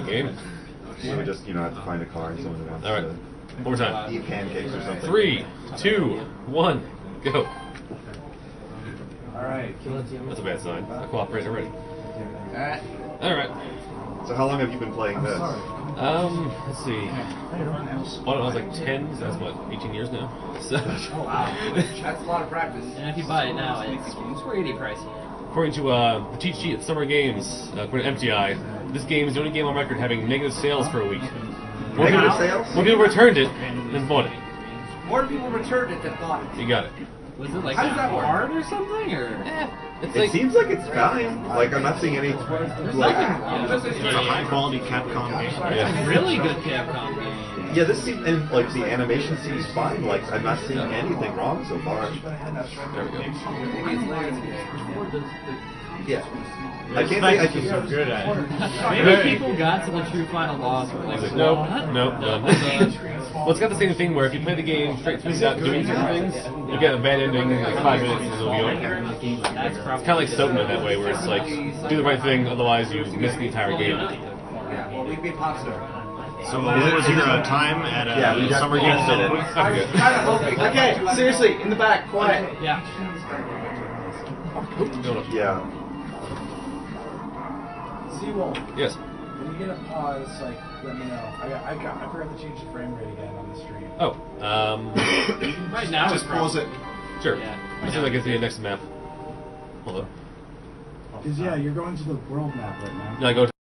game. You would just, have to find a car and someone wants Alright. One more time. eat pancakes or something. 3, 2, 1, go. Alright. That's a bad sign. I cooperated already. Alright. Alright. So how long have you been playing this? Let's see. Well, I was like 10, so that's what, 18 years now? So. Oh wow. That's a lot of practice. And if you buy it now, it's pretty pricey. According to the cheat sheet at Summer Games, according to MTI, this game is the only game on record having negative sales for a week. Negative sales? More people returned it than bought it. More people returned it than bought it. You got it. Was it like How does that work? hard or something, or? It seems like it's fine. Like, I'm not seeing any... It's a high quality Capcom game. Yeah. Really good Capcom game. Yeah, this seems... And, like, the animation seems fine. Like, I'm not seeing anything wrong so far. There we go. Yeah. I can't say I can... so good at it. Maybe people got to the true final boss and were like, Nope, what? nope, none. Well, it's got the same thing where if you play the game straight through without doing certain things, you get a bad ending in like 5 minutes and it'll be over. That's It's kind of like Sotna that way, where it's like, do the right thing, otherwise you miss the entire game. Yeah, well, we'd be popular. So what was your time at we got Summer Games? Okay, seriously, in the back, quiet. Yeah. Yeah. Seawolf, Yes. when you get a pause, like, let me know. I forgot to change the frame rate again on the stream. Oh, Right now, Just pause it. sure. Yeah. As soon as I get to the next map. Hold on. Because, yeah, you're going to the world map right now. No, I go to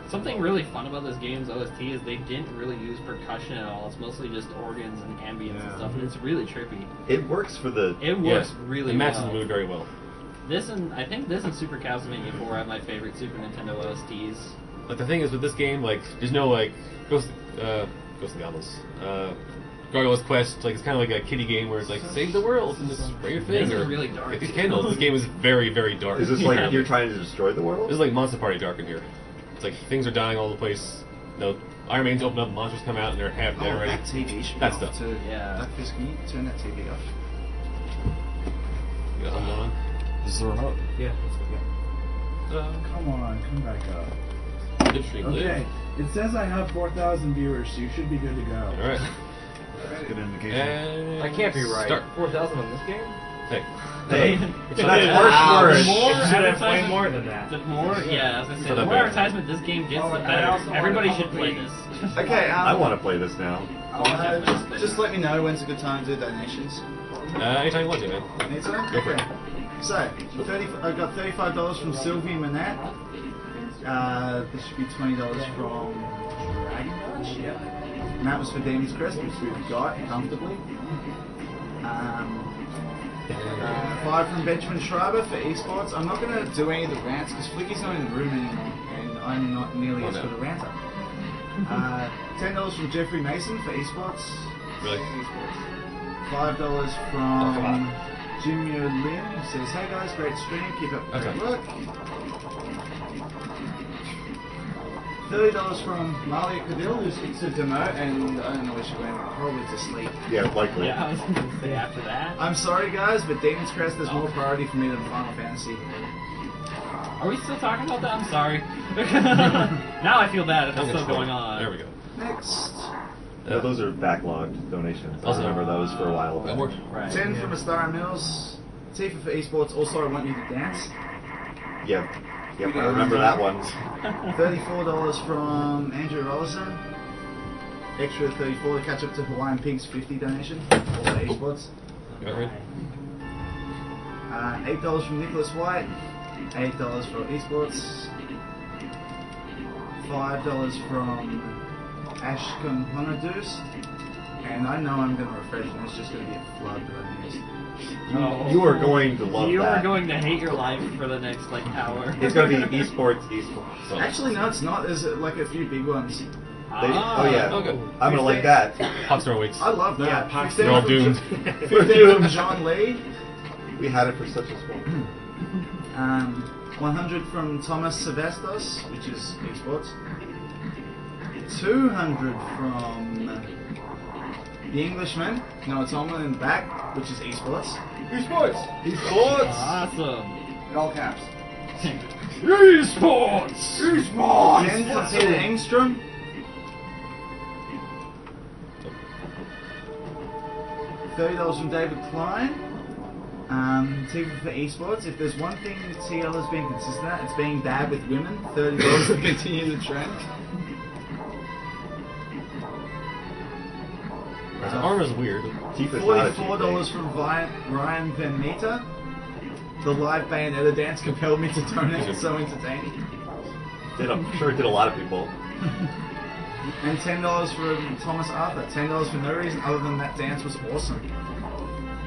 Something really fun about this game's OST is they didn't really use percussion at all. It's mostly just organs and ambience and stuff, and it's really trippy. It works for the... It works yeah, really it matches well. the mood very well. I think this and Super Castlevania 4 are my favorite Super Nintendo OSTs. Like the thing is with this game, like there's no like Ghost of the Goblins, Gargoyle's Quest. Like it's kind of like a kiddie game where it's like save the world and just spray your thing This or is really dark. get these candles. This game is very very dark. Is this like you're trying to destroy the world? This is like Monster Party dark in here. It's like things are dying all over the place. Iron Man's open up, monsters come out and they're half dead already. That TV should be That off stuff. too. Yeah. Duckfish, can you turn that TV off? You got something on? This is the remote. Yeah. Come on, come back up. Good stream, Okay, it says I have 4,000 viewers, so you should be good to go. All right. Good indication. And I can't be right. Start. 4,000 on this game? Hey. Hey, It's that's not- worse words. The more Should have way advertisement, more than that. the more, yeah, I was gonna say, So the that more better. advertisement this game gets, Oh, the and I better. also Everybody want to should play this. Okay, I want to play this now. just let me know when's a good time to do donations. Anytime you want to, man. Anytime? Go for it. So, I got $35 from Sylvie Manette. This should be $20 from Dragon Dodge. And that was for Demons Crest, which we've got comfortably. 5 from Benjamin Schreiber for esports. I'm not going to do any of the rants because Flicky's not in the room anymore, and I'm not nearly as good a ranter. $10 from Jeffrey Mason for esports. Really? $5 from Jimmy Lin, who says, "Hey guys, great stream, keep up the great Okay. work." $30 from Malia Cadil, who's it's a demo, and I don't know where she went, probably to sleep. Yeah, likely. Yeah, I was gonna say after that. I'm sorry guys, but Demons Crest is more priority for me than Final Fantasy. Are we still talking about that? I'm sorry. Now I feel bad if it's still going on. There we go. Next. No, those are backlogged donations. I Also- remember those for a while That back. works. Right. 10 from Astara Mills. Tifa for esports, also I want you to dance. Yep, I remember that one. $34 from Andrew Rollison. Extra 34 to catch up to Hawaiian Pigs 50 donation. Also esports. Got it right? $8 from Nicholas White. $8 for esports. $5 from Ashcom Honodus. And I know I'm going to refresh and it's just going to be a flood that I missed. You are going to love You that. are going to hate your life for the next hour. It's going to be esports. So. Actually, no, it's not. There's like a few big ones. They, oh yeah, okay. I'm gonna like that. Popstar weeks. I love that. Yeah, 15 You're all from doomed. 15 from John Lee. We had it for such a small. 100 from Thomas Sevestos, which is esports. 200 from The Englishman, Noah Tolman in the back, which is esports. Esports! Esports! Awesome. In all caps. Esports! Esports! 10 for Peter Engstrom. $30 from David Klein. TV for esports. If there's one thing TL has been consistent at, it's being bad with women. $30 to continue the trend. The armor's weird. $44 from Ryan Van Meter. The live Bayonetta dance compelled me to donate. It's so entertaining. I'm sure it did a lot of people. And $10 from Thomas Arthur. $10 for no reason other than that dance was awesome.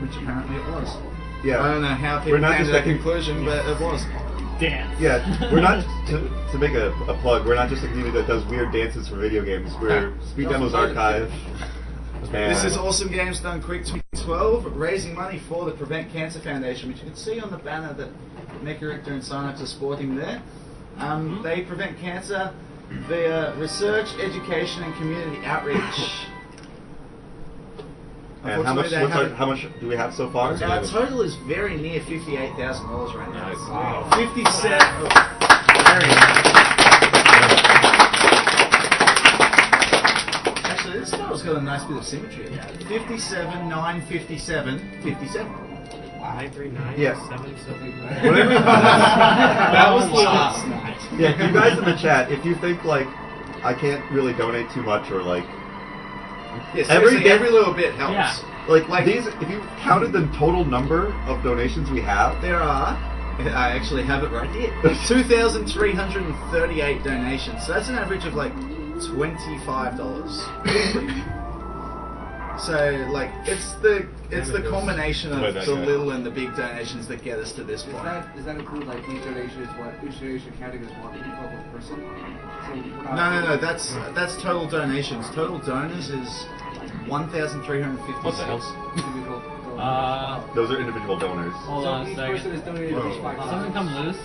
Which apparently it was. Yeah. I don't know how people came to that conclusion, but it was. Dance. Yeah, we're not to make a plug. We're not just a community that does weird dances for video games. We're Speed Demos Archive. This is Awesome Games Done Quick 2012, raising money for the Prevent Cancer Foundation, which you can see on the banner that Mecha Richter and Synox are sporting there. They prevent cancer via research, education, and community outreach. And how much do we have so far? Our total is very near $58,000 right now. Nice. Wow. 57. Very nice. Actually, this title's got a nice bit of symmetry. 57, 9, 57, 57. 939. Yes. 779. That was the last. Yeah, you guys in the chat, if you think like I can't really donate too much or like Yes, every little bit helps. Yeah. like these, if you counted the total number of donations we have, There are, I actually have it right here, 2,338 donations. So that's an average of like $25. So like it's the combination of the little and the big donations that get us to this point. Does that include like each donation counting as one equal person? So we're No, not that's total donations. Total donors is 1,356. What the hell? individual. those are individual donors. Hold So on a each person second. is donated at least $5. Something come loose.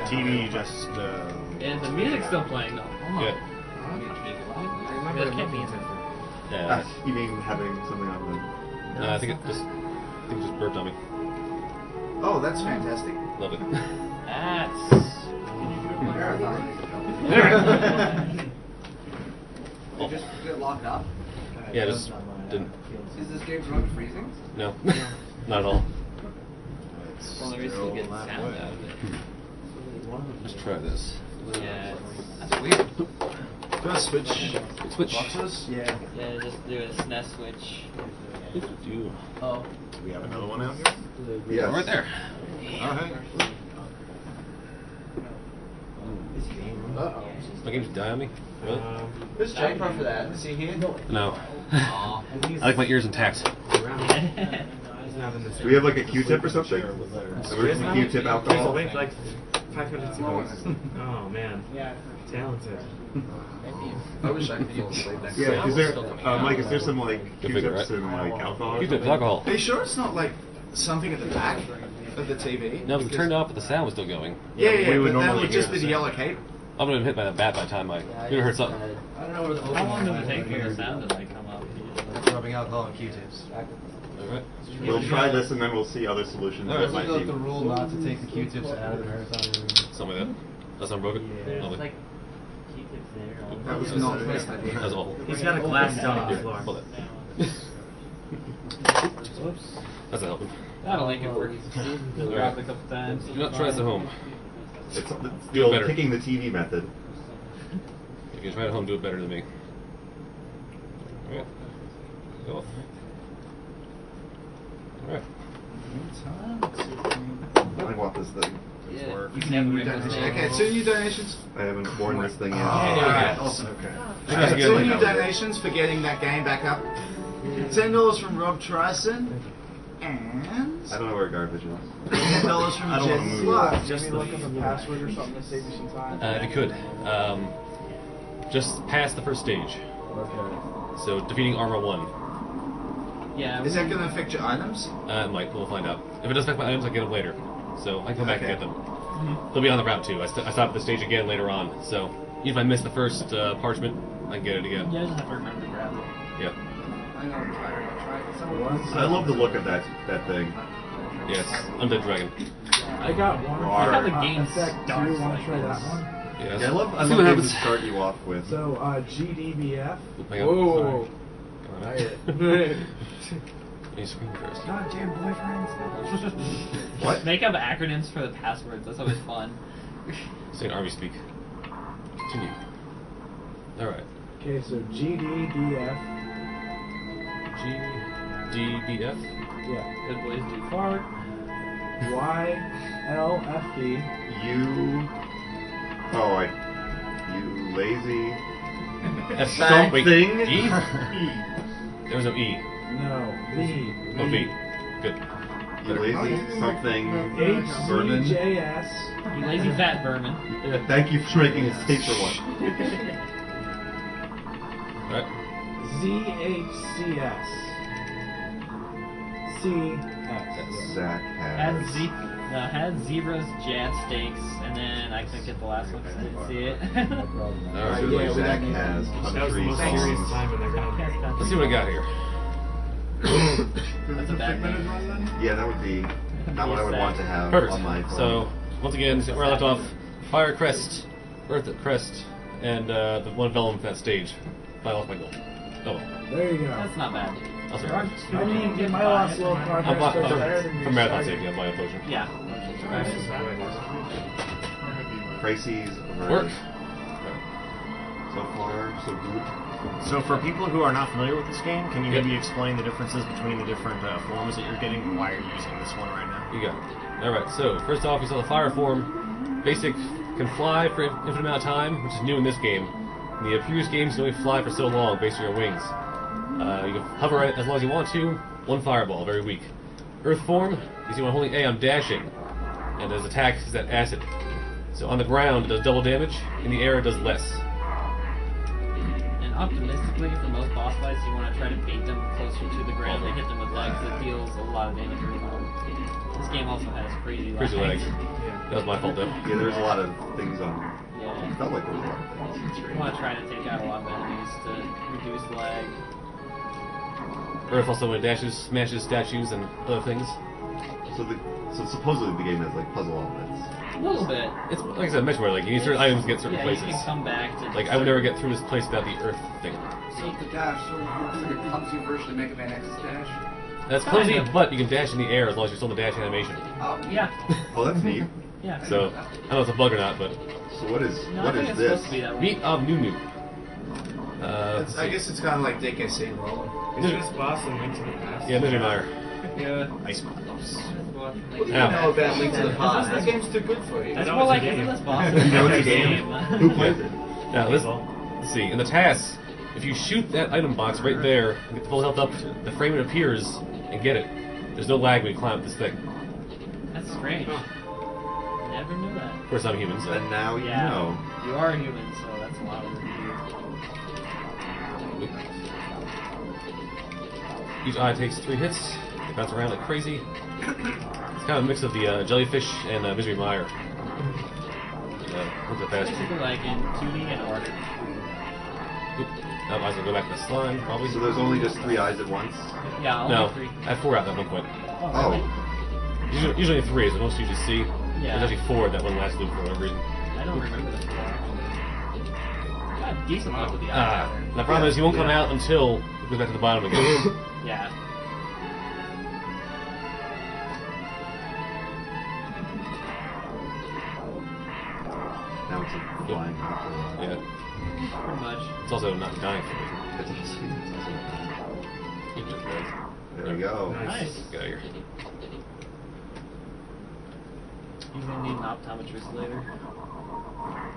TV just. And the music's still playing though. Hold on. Yeah. That can't be it. Yeah. You mean having something on the... I think it just burped on me. Oh, that's fantastic. Love it. That's. Did it just lock up? Yeah, just didn't. Is this game run freezing? No, not at all. Well, there is still good sound out of it. Let's try this. Yeah, that's weird. Do a switch. Switch. Boxes? Yeah. Yeah, just do a SNES switch. Do. Oh. Do we have another one out here? Yes. Right there. Alright. Uh-oh. My games die on me. Really? Who's J-Pro for that? Is he here? No. I like my ears intact. Do we have like a Q-tip or something? Emergency Q-tip alcohol? Like 5 minutes ago. Oh man. Yeah. Talented. I wish I could fall asleep next Yeah, is there, Yeah. Mike, is there some like Good figure, Q-tips right? and like alcohol? or Q-tips, something? alcohol. Are you sure it's not like something at the back of the TV? No, it was turned off, but the sound was still going. Yeah, we would but that normally would just hear be the the yellow cape. I would have been hit by the bat by the time I heard something. I don't know where the How long does it take for the sound to like come up? rubbing alcohol and Q-tips. Alright. We'll try this and then we'll see other solutions Alright. that might Like be... the rule not to take the Q-tips out of the marathon room. Something like that. That's unbroken? Lovely. That was not the best idea. That was awful. He's got a glass down on the floor. Hold that. That's not helping. That'll make it work. Dropped a couple times. Do not try this at home. It's Do it the old better. picking the TV method. If you try it at home, do it better than me. Alright. Go off. Alright. I want this thing. Yeah. You can have a Okay, 2 new donations. I haven't worn this thing yet. Alright, awesome. Okay, 2 new donations for getting that game back up. $10 from Rob Trison. And I don't know where garbage is. $10 from I don't wanna Jet move. Slut. Just look up a password or something to save you some time. If you could, just pass the first stage. So defeating Armor 1. Yeah. Is that going to affect your items? It might. We'll find out. If it does affect my items, I get them later. So I can come back and Okay. get them. They'll be on the route too. I stopped the stage again later on. So even if I miss the first parchment, I can get it again. Yeah, I just have to remember to grab it. Yeah. I know. I love the look of that thing. Yes, Undead Dragon. I got one. Look how the Rawr. game Sec, do starts you want like to try this. that one? Yes. Yeah, I love See games what to happens. start you off with. So, GDBF. Hang on. Whoa. Come on. You scream first. Goddamn boyfriends. What? Make up acronyms for the passwords. That's always fun. Saying army speak. Continue. Alright. Okay, so GDBF. GDBF. Yeah. Good boys do fart. YLFB. You lazy Something. something. E? There was no E. No. V. Oh, V. Good. You lazy something. Vermin. HCJS. You lazy fat vermin. Yeah, thank you for making it safer one. Alright. ZHCS. CS. Zach Had zebras, jad steaks, and then I couldn't get the last one because I didn't see it. Alright. Like Yeah, we Zach got has That was the country most serious songs. time in the ground. Let's see what I got here. That's a bad name. Yeah, that would be not what I would want to have Perfect. on my phone. So, once again, where I left off, Fire Crest, Earth Crest, and the one development for that stage. I lost my goal. Oh well. There you go. That's not bad. I'll say I mean, my last little I'm progress was better than for your marathon side. safety, I'm buying a potion. Yeah. Crises Work. So far, so good. So for people who are not familiar with this game, can you Yep. maybe explain the differences between the different forms that you're getting and why you're using this one right now? You got it. Alright, so first off, you saw the fire form. Basic, can fly for an infinite amount of time, which is new in this game. In the previous games, you can only fly for so long based on your wings. You can hover as long as you want to, one fireball, very weak. Earth form, you see when holding A, I'm dashing. And his attack is that acid. So on the ground, it does double damage, in the air, it does less. And optimistically, for most boss fights, you want to try to bait them closer to the ground. They hit them with legs. It deals a lot of damage. This game also has crazy legs. Crazy legs. That was my fault though. Yeah, there's a lot of things on. It Yeah. felt like there was a lot of things. You want to try to take out a lot of enemies to reduce lag. Earth also when it dashes, smashes statues and other things. So supposedly the game has like puzzle elements. A little bit. It's like I said, mentioned where like you need certain items to get certain Yeah, places. you can come back to. Like I would never get through this place without the Earth thing. So the dash, so it's like a clumsy version of Mega Man X's dash. That's Kind clumsy, of. but you can dash in the air as long as you're still in the dash animation. Yeah. Oh, that's neat. Yeah. So I don't know if it's a bug or not, but So what is No, what I think is it's this? supposed to be that way. meat of Nunu. Let's I see. guess it's kind of like DKC rolling. Is this boss in Link to the Past? Yeah, Misery Mire. Yeah. Ice box. What do you Ow. know about Link to the Past? This This game's too good for you. That's know more it's a like, game. isn't this boss? You know it's a Game. game. Who plays it? Now let's see. In the tasks, if you shoot that item box right there, and get the full health up, the frame it appears and get it. There's no lag when you climb up this thing. That's strange. Never knew that. Of course, I'm human, so. And now you Yeah. know. You are a human, so that's a lot of it. Each eye takes 3 hits. They bounce around like crazy. It's kind of a mix of the jellyfish and Misery Mire. Look at that. Basically like in 2D and order. Oop. I was gonna go back to the slime, probably. So there's only just 3 eyes at once. Yeah, only No, 3. I had 4 out at one point. Oh, really? Usually 3 is the most you usually see. Yeah. There's actually 4 in that one last loop for whatever reason. I don't remember the 4. Got decent luck with the Ah, eyes. the problem is he won't come out until it goes back to the bottom again. Yeah. Now it's a flying after. Yeah. Pretty much. It's also not dying for me. It's also He just was. There we go. Nice. Get out of here. You're gonna need an optometrist later.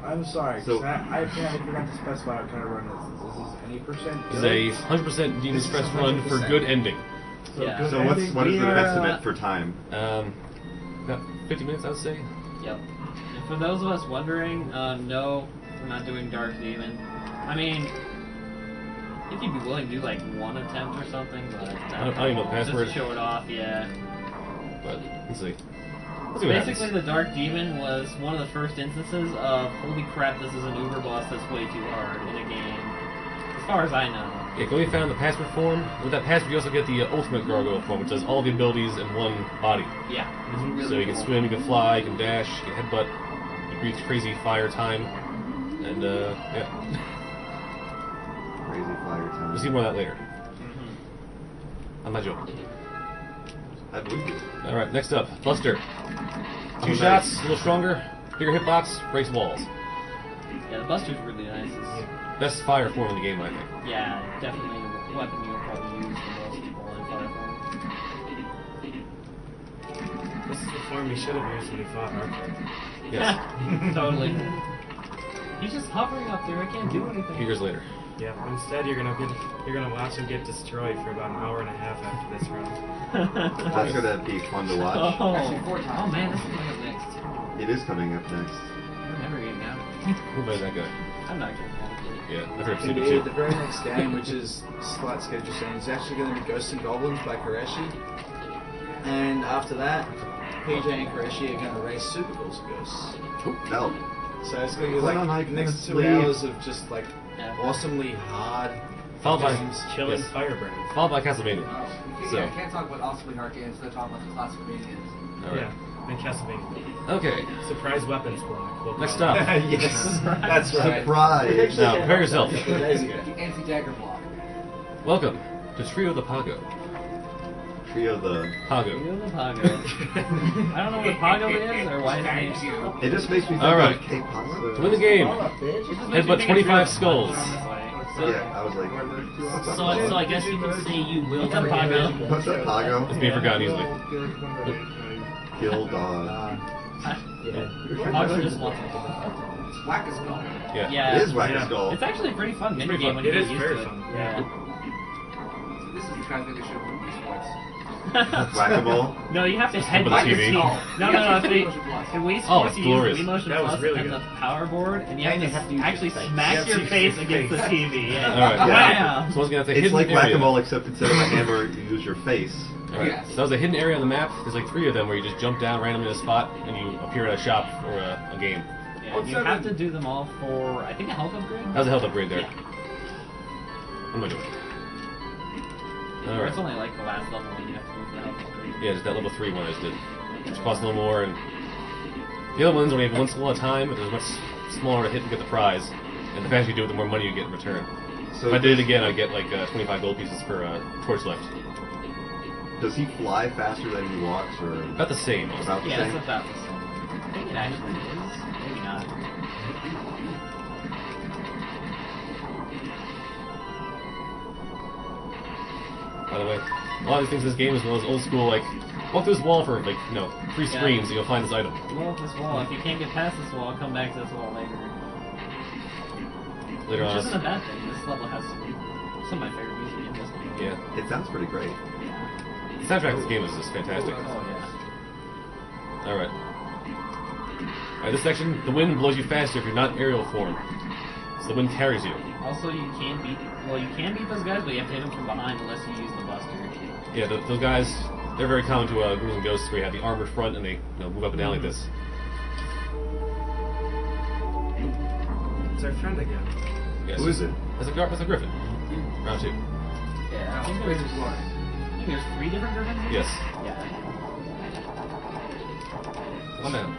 I'm sorry, So- 'cause I apparently forgot to specify what kind of run this is. This is any percent This good? is a 100% Demons This is Crest run for 100%. good ending. Yeah. good So what is ending. the We are, estimate for time? About 50 minutes, I would say. Yep. And for those of us wondering, no, we're not doing Dark Demon. I mean, if you'd be willing to do like one attempt or something, but I don't even know the password. Just show it off, yeah. But let's see. Let's see what Basically, happens. the Dark Demon was one of the first instances of holy crap, this is an uber boss that's way too hard in a game. As far as I know. Yeah, go found the password form. With that password, you also get the ultimate gargoyle form, which does all the abilities in one body. Yeah. It's really So you can cool. swim, you can fly, you can dash, you can headbutt, you breathe crazy fire time, and yeah. Crazy fire We'll time. see more of that later. Mhm. I'm not joking. I believe you. Alright, next up, Buster. Oh, 2 nice. shots, a little stronger, bigger hitbox, breaks walls. Yeah, the Buster's really nice. It's, Best fire form in the game, I think. yeah, definitely the weapon you'll probably use the most while in fire form. This is the form we should have used when we fought Arthur. Yes. Totally. He's just hovering up there. I can't do A few anything. years later. Yeah, instead you're gonna watch him get destroyed for about an hour and a half after this run. That's gonna be fun to watch. Oh, Actually, 4 times. oh man, this is coming up next. It is coming up next. We're never getting out. Who plays that guy? I'm not getting out. Yeah, I've heard Indeed, Super the very next game, which is slight schedule change, is actually going to be Ghosts and Goblins by Koreshi. And after that, PJ and Koreshi are going to race Super Balls of Ghosts. No. So it's going to be Well, like Mike, next let's 2 leave. hours of just like Yeah. awesomely hard Followed by, games. Killing yes, firebrands. followed by Castlevania. So. Yeah, can't talk about awesomely hard games without talking about the classic games. Alright. Yeah, and Castlevania. Okay, Surprise weapons block. We'll next call it. up. Yes, that's right. Surprise! Now, prepare yourself. A couple of days ago. The anti-dagger block. Welcome to Trio the Pago. Trio the. Pago. You know the Pago. I don't know what Pago is or why his name's It just makes me think Alright. of K-pasta. To win the game, headbutt 25 skulls. Yeah, I was like, So I guess you can say you will the Pago. what's that, Pago? It's being forgotten easily. Kill dog. Pago just wants to It's whack as skull. Yeah. Yeah. It is whack Yeah. as skull. It's actually a pretty fun It's mini pretty game fun. when you It get is used very to it. fun. Yeah. This is the kind of thing they should have put in sports. Whack-a-mole. No, you have to Put head the back TV. the TV. No. In Wii Oh, Sports, it's you glorious. use the Emotion That was Plus really and good. the power board, and you have And to, you have to use actually your face. smash You have to your use face your against the face. TV. Yeah. Alright, Yeah. Wow. So once again, that's a It's hidden like area. whack-a-mole, except instead of a hammer, you use your face. Alright, Yes. so that was a hidden area on the map. There's like 3 of them where you just jump down randomly in a spot and you appear at a shop or a game. Yeah, you have to do them all for, I think, a health upgrade? That was a health upgrade there. Yeah. What am I doing? Or Alright. it's only like the last level when you have to go for the health upgrade. Yeah, just that level 3 one I just did. Which costs a little more, and the other ones only have 1 skull at a time, but there's much smaller to hit and get the prize. And the faster you do it, the more money you get in return. So If I did it again, I'd get like 25 gold pieces per torch left. Does he fly faster than he walks, or About the same. about the Yeah, same? it's about the same. I think it actually is. Maybe not. By the way, a lot of these things in this game is one of those old school, like, walk through this wall for, like, 3 Yeah. screens and you'll find this item. Blow up this wall. If you can't get past this wall, come back to this wall later. Later Which on. isn't a bad thing. This level has some of my favorite music in this game. Yeah. It sounds pretty great. The soundtrack of this game is just fantastic. Oh, yeah. Alright. Alright, this section, the wind blows you faster if you're not in aerial form. So the wind carries you. Also, you can beat those guys, but you have to hit them from behind unless you use the Buster. Yeah, those guys, they're very common to Ghouls and Ghosts, where you have the armored front and they move up and down like this. It's our friend again. Yes. Who is it? That's a griffin. Round 2. Yeah, I think there's 3 different Griffins? Yes. Yeah. One down.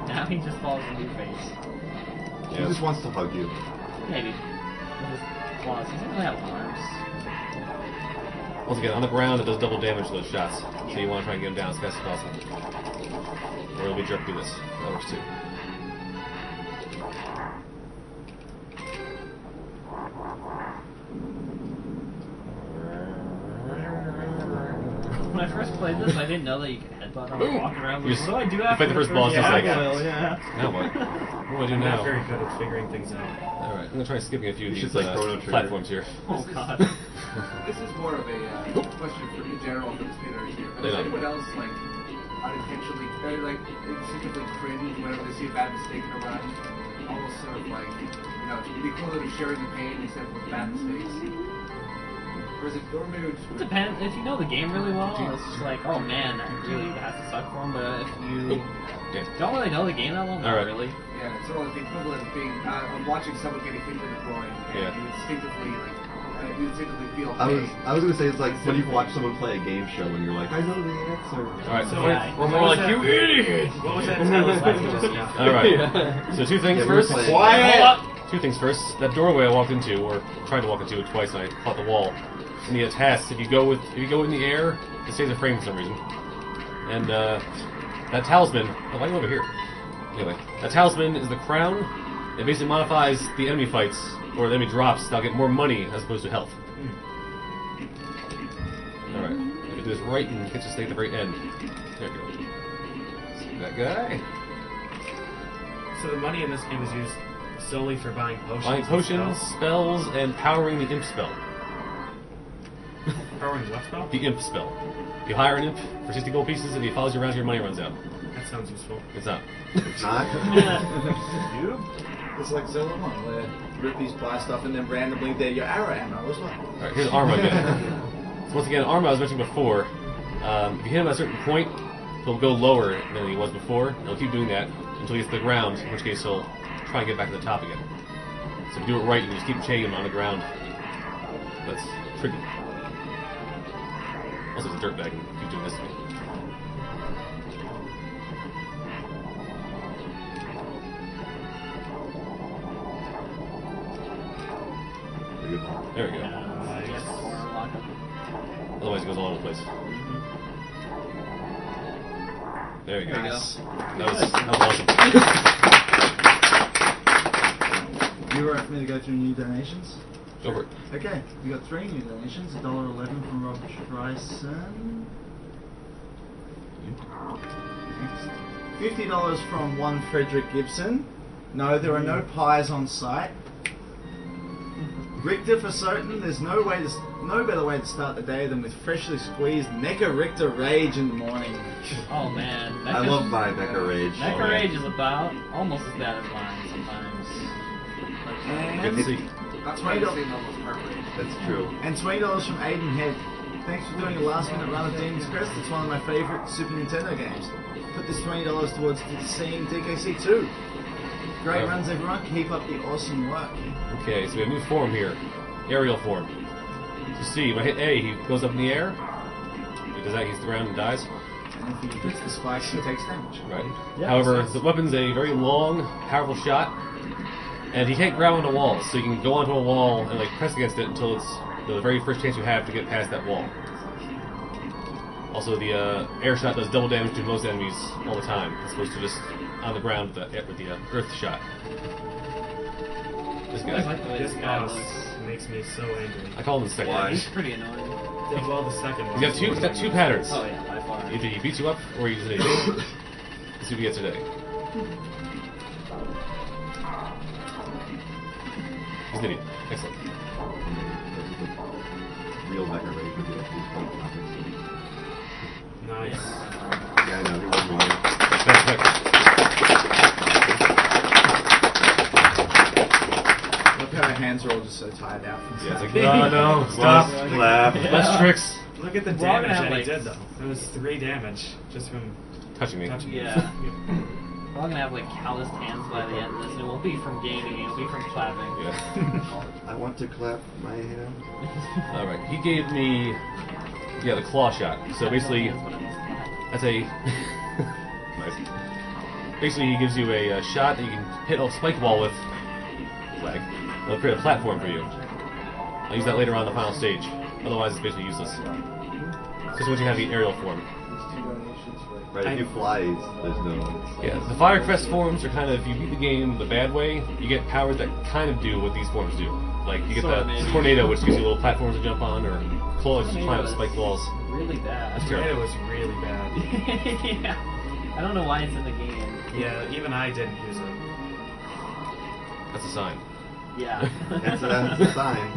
Now he just falls into your face. He Yeah. just wants to hug you. Maybe. With his claws. He doesn't really have arms. Once again, on the ground, it does double damage to those shots. So you want to try and get him down as fast as possible. Or it'll be jerked through this. That works too. When I first played this, I didn't know that you could headbutt or walk around. You What do I do you after fight the first boss, just like, yeah. now what? What do I do I'm now? not very good at figuring things out. Alright, I'm going to try skipping a few of You these should play Chrono Trigger. platforms here. Oh god. This is more of a question for in general for the speedrunners here. But They does don't. anyone else like unintentionally, like instinctively cringe whenever they see a bad mistake in a run? Almost sort of like, it'd be cooler to sharing the pain instead of with bad mistakes. Or is it, or maybe it's It depends. If you know the game really well, it's just like, oh man, that really has to suck for him. But if you don't really know the game that well, not really. Yeah, it's sort of like the equivalent of being watching someone getting hit with a coin, and you instinctively feel pain. I was gonna say it's like when you watch someone play a game show and you're like, I know the answer. Alright, so Yeah. we're more like, you idiot! What was that talisman you just got? Alright, so two things Yeah, we were first. playing. Quiet! Two things first. That doorway I walked into, or tried to walk into it twice, and I caught the wall. And the test, if you go in the air, it stays a frame for some reason. And that talisman, oh, why are you over here? Anyway, that talisman is the crown. It basically modifies the enemy fights, or the enemy drops, so I'll get more money as opposed to health. Alright, if you do this right, you can just stay at the very end. There we go. See that guy? So the money in this game is used solely for buying potions. Buying potions, spells, and powering the imp spell. Powering what spell? The imp spell. You hire an imp for 60 gold pieces, and he follows you around till your money runs out. That sounds useful. It's not. It's not. You? It's like Zelda 1, where Rippies buy stuff and then randomly they're your arrow ammo as well. Alright, here's Arma again. So once again, Arma I was mentioning before, if you hit him at a certain point, he'll go lower than he was before, and he'll keep doing that until he hits the ground, in which case he'll try and get back to the top again. So if you do it right, you can just keep chaining him on the ground. That's tricky. Also, it's a dirtbag and keep doing this to me. There we go. Otherwise, it goes all over the place. There you go. Nice. That was awesome. You were asking me to go through new donations? Go for it. Okay, we got 3 new donations. $1.11 from Rob Tryson. $50 from one Frederick Gibson. No, there are no pies on site. Richter for certain. There's no better way to start the day than with freshly squeezed Mecha Richter Rage in the morning. Oh man, I love my Mecha Rage. Mecha Rage is about almost as bad as mine sometimes. And Good to see. That's why you say almost heart rate. That's true. And $20 from Aiden Head. Thanks for doing a last minute run of Demons Crest. It's one of my favourite Super Nintendo games. Put this $20 towards seeing DKC 2. Great runs everyone, keep up the awesome work. Okay, so we have a new form here. Aerial form. You see, when I hit A, he goes up in the air. He does that, he's around and dies. And if he hits the spikes, he takes damage. Right. However, the weapon's a very long, powerful shot, and he can't grab onto walls, so you can go onto a wall and like press against it until it's the very first chance you have to get past that wall. Also, the air shot does double damage to most enemies all the time, as opposed to just on the ground with the earth shot. This I guy. like the way This this guy boss looks. makes me so angry. I call him the second. Why? He's pretty annoying. Well, the second one. He's got two patterns. Oh yeah, by far. Either he beats you up, or he uses an idiot. Let's see what he gets today. He's an idiot. Excellent. Real Mecha Rage would be like these fun topics. Nice. Yeah, I know, he was wrong. Look how our hands are all just so tired out. From Yeah, it's like, stuff. no, stop. Laugh. Less tricks. Look at the We're all damage gonna have, that he like- did, though. It was 3 damage just from Touching me. touching Yeah. We're all gonna have like calloused hands by the end of this. It won't be from gaming, it'll be from clapping. Yeah. I want to clap my hand. Alright, he gave me, the claw shot. So basically, that's a... nice. Basically, he gives you a shot that you can hit a spike wall with. Lag. It'll create a platform for you. I'll use that later on in the final stage. Otherwise, it's basically useless. Just once you have the aerial form. Right, if you fly, there's no... Yeah, the Fire Crest forms are kind of, if you beat the game the bad way, you get powers that kind of do what these forms do. Like, you get Sort of, the maybe. Tornado, which gives you little platforms to jump on, or claws to climb up spike walls. Really bad. That's Tornado terrible. was really bad. Yeah. I don't know why it's in the game. Yeah, even I didn't use it. That's a sign. Yeah. That's a sign.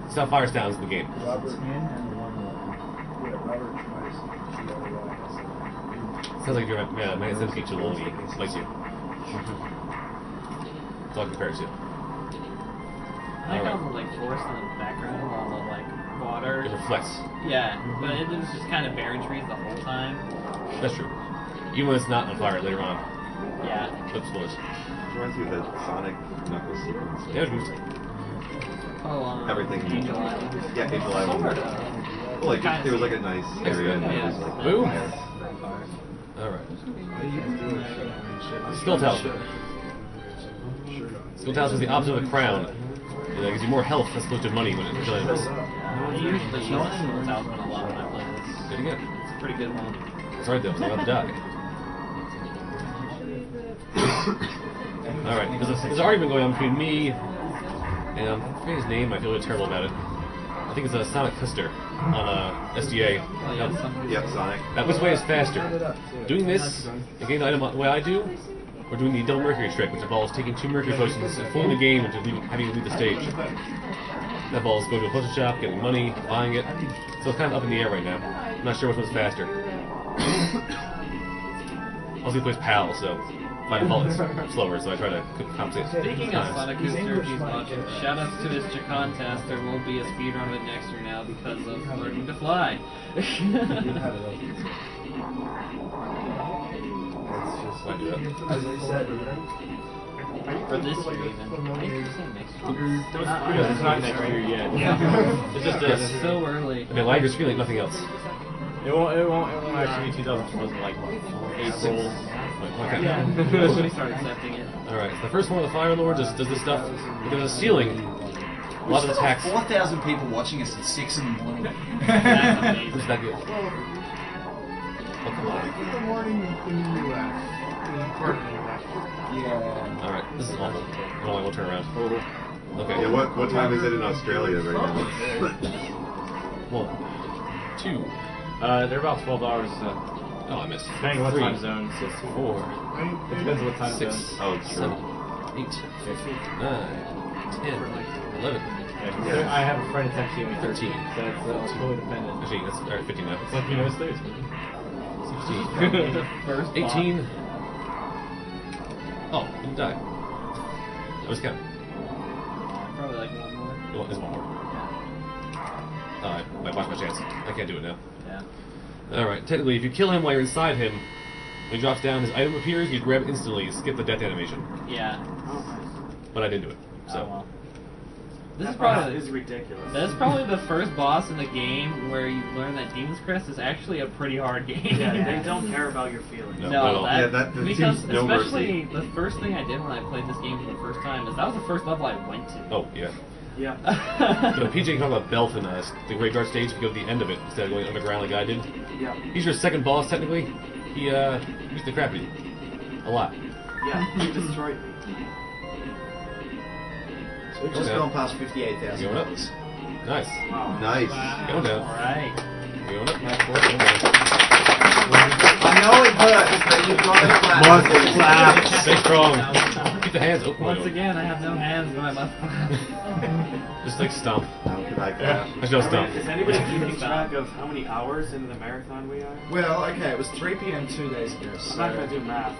It's how fire sounds in the game. Robert and one Robert tries the other one. Sounds like you're man says each lonely, likes you. That's all it compares to. I like how the like forest in the background, all the like water. It reflects. Yeah, but it was just kind of barren trees the whole time. That's true. Even when it's not on fire later on. Yeah. Flips floors. Reminds me of the Sonic Knuckles sequence. Yeah, it was. Oh, Everything. Angel Island. Yeah, Angel Island. Sort of. Well, like, it was like a nice area, and it was like... Boom. Alright. Skill Talisman. Skill Talisman is the opposite of the crown. It gives you more health as opposed to money when it's killing enemies. I usually use Skill Talisman a lot when I play this. Good again. It's a pretty good one. That's right though, it's not about to die. Alright, there's an argument going on between me and I'm forgetting his name, I feel really terrible about it. I think it's a Sonic Custer on SDA. Oh, yeah, Yep, Sonic. Which way is faster? Doing this and getting the item the way I do, or doing the double Mercury trick, which involves taking 2 Mercury potions and fooling the game into having you leave the stage. That involves going to a potion shop, getting money, buying it. So it's kind of up in the air right now. I'm not sure which one's faster. Also, he plays PAL, so by default it's slower, so I try to compensate. Speaking of Sonic Booster, if he's watching, shoutouts to his contest. There won't be a speedrun of it next year now because of learning to fly. Why do that? For this year, even. Maybe you say next year. It's not next year yet. Yeah. It's just It's so early. I mean, Liger's feeling nothing else. It won't actually be 2012 in like April. Okay. Yeah. When we start accepting it. Alright, so the first one of the Fire Lord does this stuff. Because of the ceiling, a lot of attacks. 4,000 people watching us at 6 in the morning. That's amazing. Is that good? In the morning in the U.S. Yeah. Alright, this is awful. I don't know why we'll turn around. Okay. Yeah, what time is it in Australia right now? 1, 2. They're about 12 hours. Oh, I missed. Depending on what 3, time zone. 4, It depends on what time 6, zone. Oh, it's 7, true. 8, 9, 10, 11. Yeah, I have a friend that's actually only 13. 13. So it's totally dependent. Actually, that's alright, 15 now. It's like, you know, it's Thursday. 16. First 18. Oh, didn't die. I was counting. Probably like one more. There's one more. I watched my chance. I can't do it now. Yeah. Alright, technically, if you kill him while you're inside him, when he drops down, his item appears, you grab it instantly, skip the death animation. Yeah. But I didn't do it. So. Oh, well. This is probably ridiculous. That's probably the first boss in the game where you learn that Demons Crest is actually a pretty hard game. Yeah, they don't care about your feelings. No, not at all. that because seems no especially mercy. the first thing I did when I played this game for the first time is that was the first level I went to. Oh, yeah. Yeah. So PJ can talk about Belf in the Graveyard stage if you go to the end of it instead of going underground like I did. Yeah. He's your second boss, technically. He beats the crap out of you. A lot. Yeah, he destroyed me. So we've just Okay. gone past $58,000. Going up. Nice. Nice. Going down. Alright. Going up. I know it hurts, but you've got to clap. Stay strong. Keep the hands open. Once again, I have no hands, but I must clap. Just like stomp. How can I clap? There's no stomp. Is anybody keeping track of how many hours into the marathon we are? Well, okay, it was 3 p.m. 2 days ago. I'm not going to do math.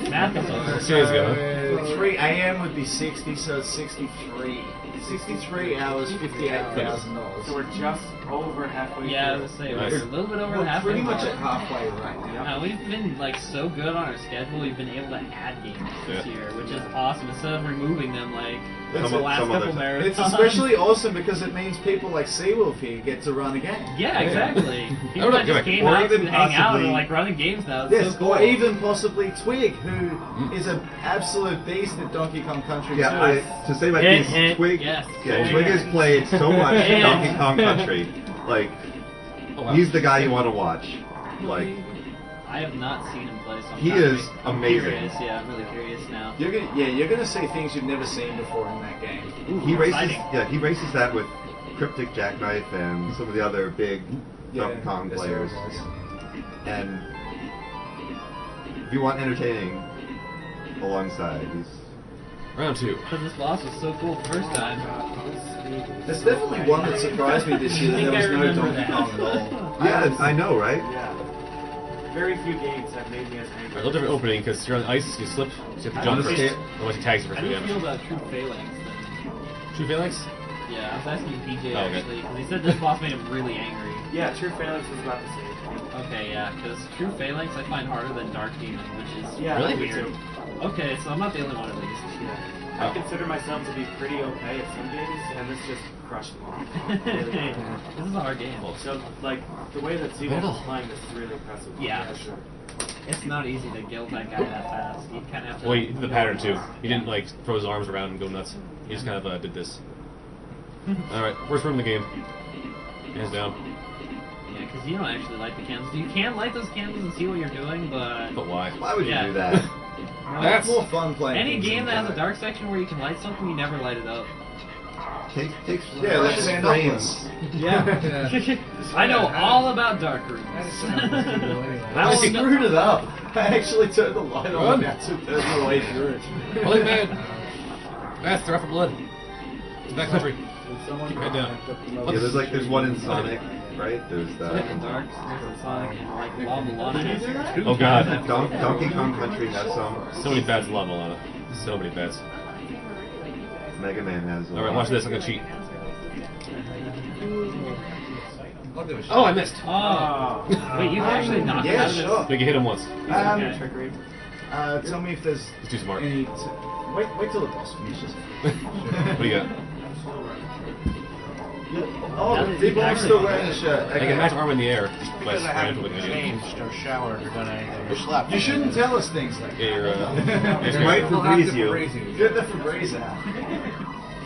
Math is over. 6 days ago. 3 a.m. would be 60, so it's 63. 63 hours, $58,000. So we're just over halfway Yeah, I through. was gonna say, Nice. we're a little bit over the We're halfway pretty much mark. at halfway right now. Now, we've been like so good on our schedule, we've been able to add games this Yeah. year, which is awesome, instead of removing them like Some the last other couple time. marathons. It's especially awesome because it means people like Seawolf here get to run again. Yeah, exactly. People no, that go just back. came Or out even to hang out possibly- and like running games now. It's Yes, so cool. or even possibly Twig, who is an absolute beast at Donkey Kong Country Yeah, too. to say my Hint, piece, hint, Twig, yes. yeah, Twig has played so much Hint. Donkey Kong Country. Like, Oh, wow. he's the guy you want to watch. Like, I have not seen him play, so I'm He trying to is be- I'm amazing. Curious. Yeah, I'm really curious now. You're gonna see things you've never seen before in that game. he races, exciting. he races that with Cryptic Jackknife and some of the other big Donkey Kong that's players. what it was. And if you want entertaining alongside, he's Round 2. Because this boss was so cool the first time. There's definitely one that surprised me this year. I think There was I no remember Donkey that. Kong at all. yeah, I know, right? Yeah. Very few games have made me as angry. A little different opening because you're on ice, you slip, so you have to On jump the first. scale- Otherwise, he tags you for How 3 do you feel damage. about True Phalanx then? True Phalanx? Yeah, I was asking PJ Oh, okay. actually, because he said this boss made him really angry. Yeah, True Phalanx was about to say. Okay, yeah, because True Phalanx I find harder than Dark Demon, which is Yeah, Really? weird. Okay, so I'm not the only one at least. I consider myself to be pretty okay at some games, and this just crushed them all. Really. This is a hard game. So, like, the way that Seagull is playing this is really impressive. Yeah, for sure. It's not easy to gild that guy that fast. You kind of have to. Well, he did the pattern too. He didn't like throw his arms around and go nuts. He just kind of did this. Alright, worst room in the game. Hands down. Yeah, because you don't actually light the candles. You can light those candles and see what you're doing, but. But why? Why would you Yeah. do that? That's more fun playing. Any things game that has a inside. dark section where you can light something, you never light it up. Takes Yeah, like precious stand frames. Yeah. I know all about dark rooms. I screwed it up. I actually turned the light on about 2/3 of the way through. Holy man! That's they're out for blood. It's backcountry. Keep your head down. Yeah, there's one in Sonic, right? There's Sonic and that. Dark, Sonic, and like Lava Lana. Oh god. Donkey Kong Country has some. So many bats in Lava Lana. So many bats. Mega Man has. Alright, watch this. I'm gonna cheat. Oh, I missed. Oh. Wait, you can actually knock him Yeah, out of this? sure. Make it hit him once. Okay. Trickery. Tell me if there's He's too smart. any. Wait till the boss finishes. What do you got? Oh, Now people are actually- still wearing the shirt. I can match arm in the air by Because I spraying haven't with an idiot. changed or showered or done anything or slept. You shouldn't tell us things like Yeah, you're It's you're- right for breeze you. that. Get the Febreze out.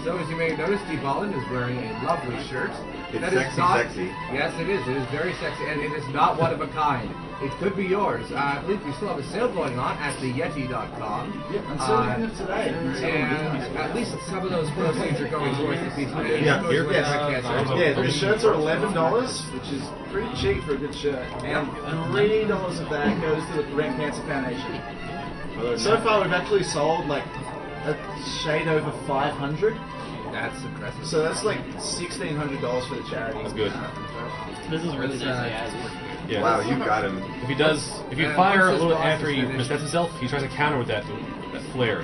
So as you may notice, Steve Holland is wearing a lovely shirt. It's That is sexy, not- sexy. Yes, it is. It is very sexy, and it is not one of a kind. It could be yours. I believe we still have a sale going on at theyeti.com. Yeah, I'm selling it today. And at least some of those proceeds are going towards the piece of it. Yeah, Goes here- towards yes. cancer. Yeah, the shirts are $11, which is pretty cheap for a good shirt. And $3 of that goes to the Prevent Cancer Foundation. So far, we've actually sold like a shade over 500. That's impressive. So that's like $1,600 for the charity. That's good. This is really It's, nice. Yeah. Wow, you got him. If you And fire a once this little boss after is he finished- resets himself, he tries to counter with that flare.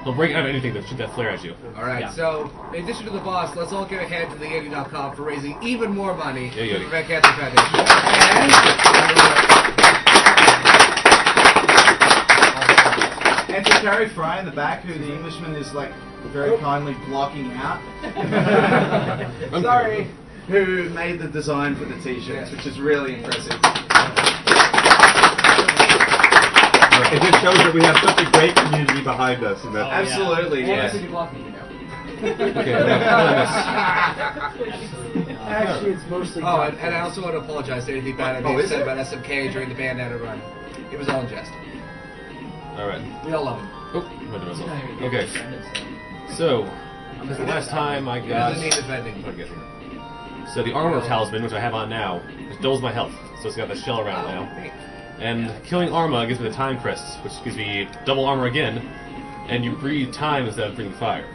He'll break out of anything to shoot that flare at you. All right, Yeah. so in addition to the boss, let's all give a hand to the Yeti.com for raising even more money Yeah, for Yeti. the Prevent Cancer Foundation. And to Terry Fry in the back, who the Englishman is like very kindly blocking out. Sorry. Who made the design for the t-shirts, which is really impressive. It just shows that we have such a great community behind us, and that Absolutely, Well, yes. that's if you block me, you know. Okay, Actually, it's mostly. Oh, and I also want to apologize to anything bad I may Oh, have is said it? about SMK during the bandana run. It was all in jest. Alright. We all love him. Oh, I did myself. Okay. So, this is the last time I He got. doesn't need defending. Okay. So the armor talisman, which I have on now, it doubles my health, so it's got the shell around it now. And killing Arma gives me the time crest, which gives me double armor again, and you breathe time instead of breathing fire.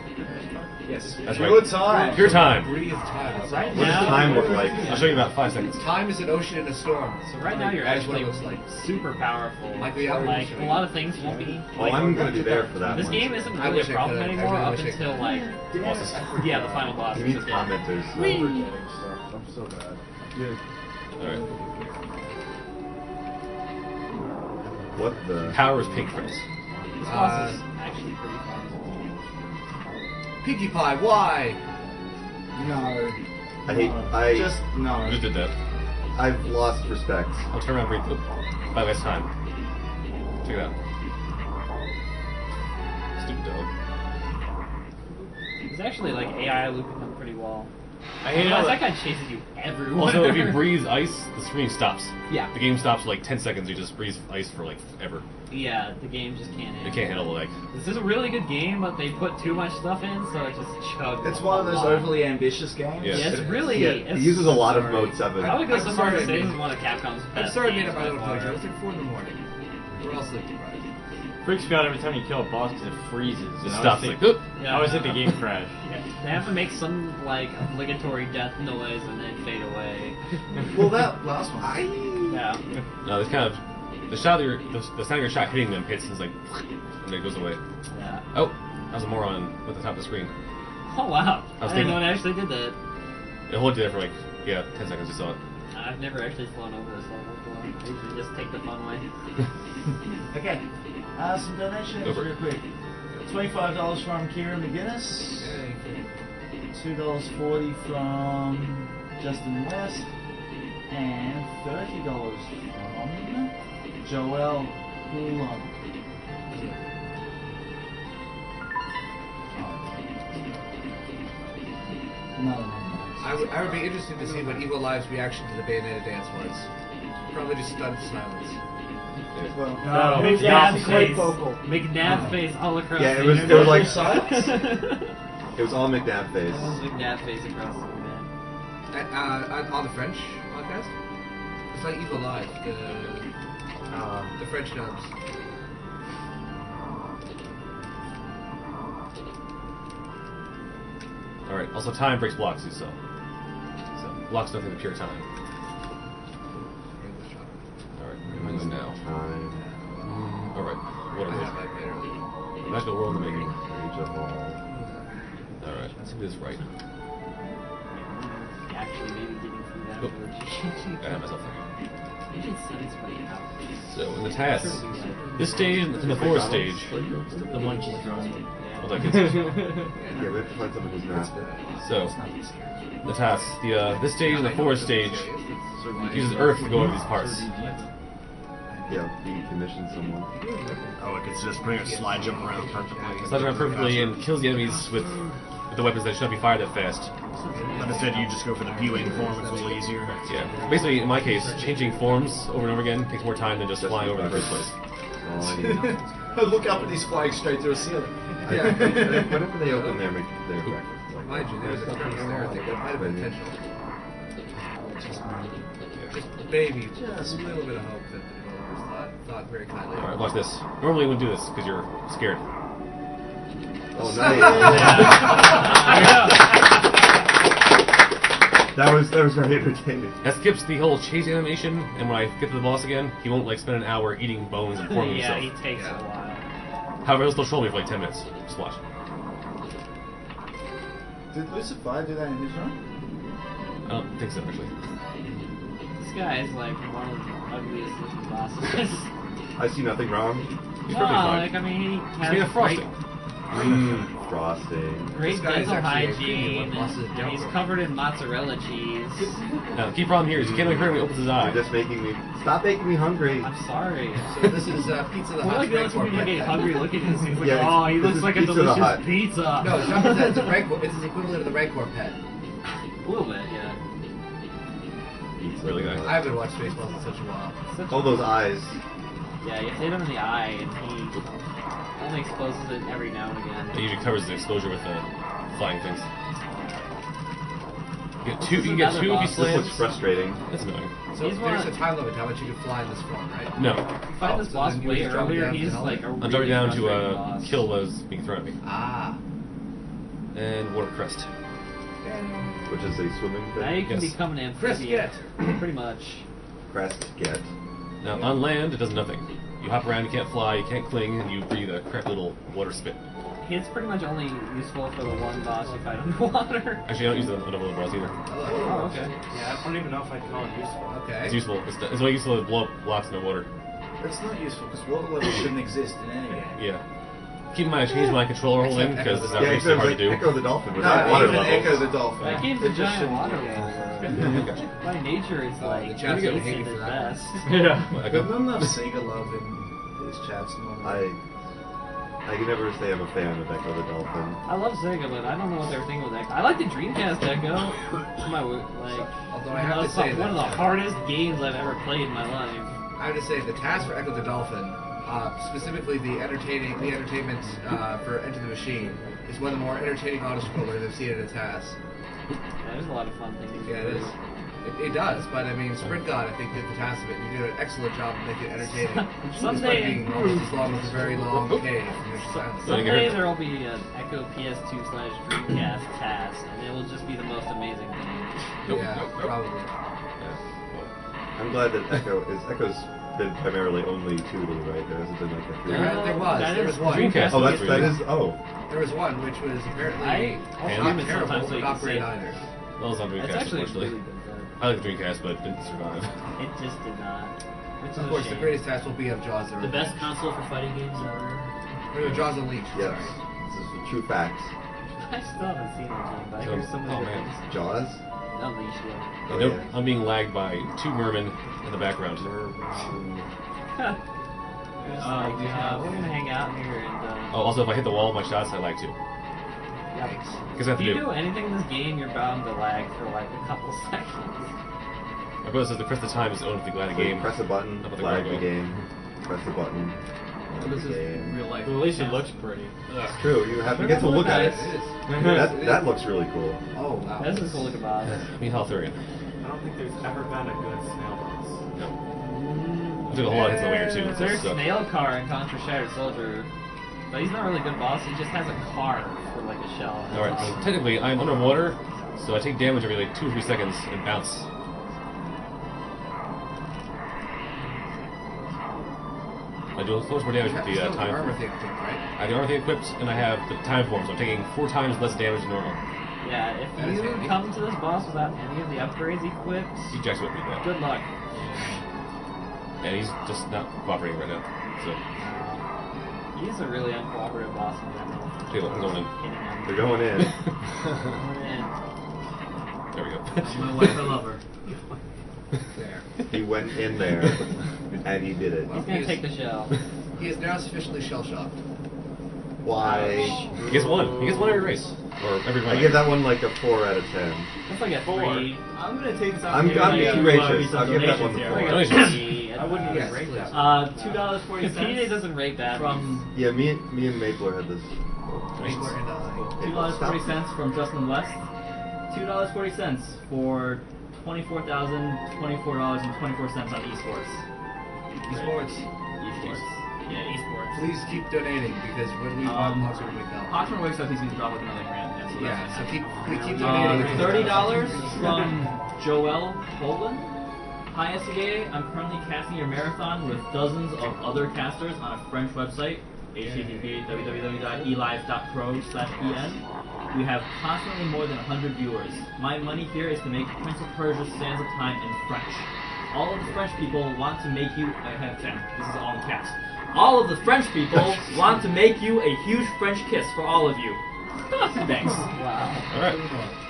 Yes. That's Pure right. time. Pure time. Breathe time. Right what does now, time look like? I'll show you in about 5 seconds. Time is an ocean in a storm. so right now you're That is what actually it looks like. super powerful. Like the other Like one. a lot of things won't be. Well, I'm going to be there for that This one. game isn't I really wish a I problem could. I anymore really up wish I until could. like yeah, the final boss. You is need this game. commenters. I'm so bad. Alright. What the? Power is pink friends. This boss is actually pretty fun. Pinkie Pie, why? No. Just no. I just did that. I've lost respect. I'll turn around and breathe. Oh, by last time. Check it out. Stupid dog. It's actually like AI looping them pretty well. I hate Plus, how that guy chases you everywhere. Also, if you breathe ice, the screen stops. Yeah. The game stops for like 10 seconds. You just breathe ice for like ever. Yeah, the game just can't handle It can't handle like. This is a really good game, but they put too much stuff in, so it just chugs. It's one of those overly ambitious games. Yeah. Yeah, it's really. Yeah, it's, it uses a lot of sorry. Mode 7. I would go I'm so far sorry, to say man. this is one of Capcom's best. I'm sorry, man, games if I don't by play far. it. It's like 4 in the morning. We're all sleeping, right? Freaks me out every time you kill a boss because it freezes. It And I stops always like. think- Oop. I always hit the game crash. Yeah, they have to make some like obligatory death noise and then fade away. Well, that last one. Yeah. No, this kind of the shot of the sound of your shot hitting them hits and it's like, and it goes away. Yeah. Oh, that was a moron at the top of the screen. Oh wow! I was I didn't know it thinking- actually did that. It'll hold you there for like, 10 seconds. You saw it. I've never actually flown over this level before. I usually just take the fun way. Okay. Some donations Go for real it. quick. $25 from Kieran McGuinness. $2.40 from Justin West. And $30 from Joel Poulon. No. I would be interested to see what Evil Live's reaction to the Bayonetta dance was. Probably just stunned silence. Well, Make Yeah, Nab's quite face. vocal. Make Nab's face all across Yeah, the it was internet. like silence. It was all McNabb face. Make Nab's face across the internet. On the French podcast? It's like Evil Live, the French dubs. Alright, also time breaks blocks, you saw. So, blocks nothing but pure time. Alright, when's now? Alright, what are we? Magical world in the making. Alright, let's do this right. Actually, maybe getting through that. Nope. I have myself there. You should send this way out. So, in the task, this stage is the forest stage. The one she draws me. Well, that gets Yeah, we have to find someone who's not. So, the task, this stage and the forest stage uses earth to go over these parts. Yeah, you can commission someone. Oh, it's just putting a slide jump around perfectly. Slides around perfectly and kills the enemies with the weapons that should not be fired that fast. But instead, you just go for the P-Wing form, it's a little easier. Yeah. Basically, in my case, changing forms over and over again takes more time than just flying over in the first place. I look up and he's flying straight through a ceiling. Yeah. Whenever they open their breakfast. Mind you, there's a premise there. I think there might have been potential. Just maybe, just a little bit of hope that the developers thought very kindly. Alright, watch this. Normally you wouldn't do this because you're scared. Oh, nice. Yeah. That was very entertaining. That skips the whole chase animation, and when I get to the boss again, he won't like spend an hour eating bones and forming Yeah, himself. he takes a while. However, he'll still troll me for like 10 minutes. Just watch. Did Lucifer do that in his run? I don't think so, actually. This guy is like one of the ugliest looking bosses. I see nothing wrong. He's No, perfectly fine. like I mean, he He's has made of frosting. Frosting. great This guy is dental actually a hygiene, premium one, bosses and don't he's work. covered in mozzarella cheese. Now, the key problem here is you can't really hear him when he opens his eye. You're just making me. Stop making me hungry. I'm sorry. So this is Pizza the We're Hut's like the only Rancor people get pet. hungry looking at this. He's like, Yeah, oh, he this looks is like a Pizza the delicious Hut. pizza. No, it's not that it's a Rancor. It's the equivalent of the Rancor pet. A little bit, yeah. Really nice. I haven't watched Spaceballs in such a while. Such All those eyes. Yeah, you hit him in the eye, and he only exposes it every now and It again. usually covers the exposure with the flying things. You get two if you Another slam. This looks frustrating. That's annoying. So He's there's one- a time limit to how much you can fly in this form, right? No. You find this so boss then you way just drop earlier, down he's to like a hell? I'm really jumping down to frustrating boss. kill what is being thrown at me. Ah. And Water Crest. Which is a swimming Now you thing. can Yes. become an Chris, amphibian. get. Pretty much. Crest get. Now, on land, it does nothing. You hop around, you can't fly, you can't cling, and you breathe a crap little water spit. It's pretty much only useful for the one boss you fight underwater. Actually, I don't use the underwater boss either. Oh, okay. Yeah, I don't even know if I'd call it useful. Okay. It's useful. It's only useful to blow up blocks in the water. It's not useful because water levels shouldn't exist in any game. Yeah. Keep in mind, I changed my controller holding because this is Yeah, actually except hard to do. Echo the Dolphin was No, at water even level. Echo the Dolphin. That game's It a just giant shouldn't water be. level. By nature, it's like the chat's gonna hate basic me for at that. best. Yeah. But not enough Sega love in his chats normally. I can never say I'm a fan of Echo the Dolphin. I love Sega, but I don't know what they're thinking with Echo. I like the Dreamcast Echo. Although I have to say one of the that- hardest games I've ever played in my life. I have to say the task for Echo the Dolphin, specifically the entertainment for Enter the Machine, is one of the more entertaining auto-scrollers I've seen in a task. Yeah, there's a lot of fun things. Yeah, it is. It does, but I mean, Sprint God, I think, did the task of it. You did an excellent job of making it entertaining. Someday- Despite being almost as long as a very long cave from Mission Silence. Someday there will be an Echo PS2/Dreamcast task, and it will just be the most amazing thing. Yeah, probably. I'm glad that Echo's been primarily only 2D, right? There hasn't been like a 3D. There was one. Dreamcast. Oh, that is. Oh, There was one which was apparently And not even terrible, sometimes but you not can great see it. either. Well, it's on It's Dreamcast, actually unfortunately. really good. I like the Dreamcast, but it didn't survive. It just did not. Which is Of a course, the shame. greatest test will be of Jaws. The best console for fighting games ever. Or Jaws Elite. yes. Sorry. This is the true facts. I still haven't seen that game, but I hear so many Oh, good man. things. Jaws. Unleashed, yeah. Oh, And nope, yeah. I'm being lagged by 2 mermen in the background. We have. We're gonna hang out here and. Oh, also, if I hit the wall with my shots, I lag too. Because I have If to you do. do anything in this game, you're bound to lag for like a couple seconds. My brother says the Crest of Time is owned the glad So you game. press a button, Up with the flag the guardrail. game. Press the button. This is real life. But at least it looks pretty. It's true. You get to look at it. That looks really cool. Oh wow. This is cool looking about. I mean, how through I don't think there's ever been a good snail boss. I took a whole lot into the winger too. There's So, Snail Car in Contra Shattered Soldier, but he's not really a good boss. He just has a car for like a shell. Alright, so technically I'm underwater, so I take damage every like 2 or 3 seconds and bounce. I do so much more damage with the Still time armor form. thing, right? I have the armor thing equipped, and I have the time form, so I'm taking 4 times less damage than normal. Yeah, if That is you handy. come to this boss without any of the upgrades equipped, He jacks with me, though. good luck. And he's just not cooperating right now. So, He's a really uncooperative boss in general. okay, look, I'm going in. Hitting him. They're going in. Going in. There we go. My wife, I love her. There. He went in there, and he did it. He's gonna take the shell. He is now sufficiently shell shocked. Why? He gets 1. He gets 1 every race. Or every run. I give that one like a 4 out of 10. If I get 3, I'm gonna take this I'm opportunity being to gracious. some I'll give that one donations the here. 4. Donations. I wouldn't Yes, even rate please. that. $2.40. PJ doesn't rate that. From Yeah, me and Mapler had this. $2.40 from Justin West. $2.40 for $24,024.24 on esports. Esports. Esports. Yeah, esports. Please keep donating because when we want lots of we help. Oxford wakes up, he's gonna drop like another grand. Yeah, so Yeah, that's so nice. keep donating. $30 from Joel Holden. Hi SEA, I'm currently casting your marathon with dozens of other casters on a French website, http www.elive.pro/en. We have constantly more than 100 viewers. My money here is to make Prince of Persia Sands of Time in French. All of the French people want to make you. I have 10. This is all in caps. All of the French people want to make you a huge French kiss for all of you. Thanks. Wow. Alright.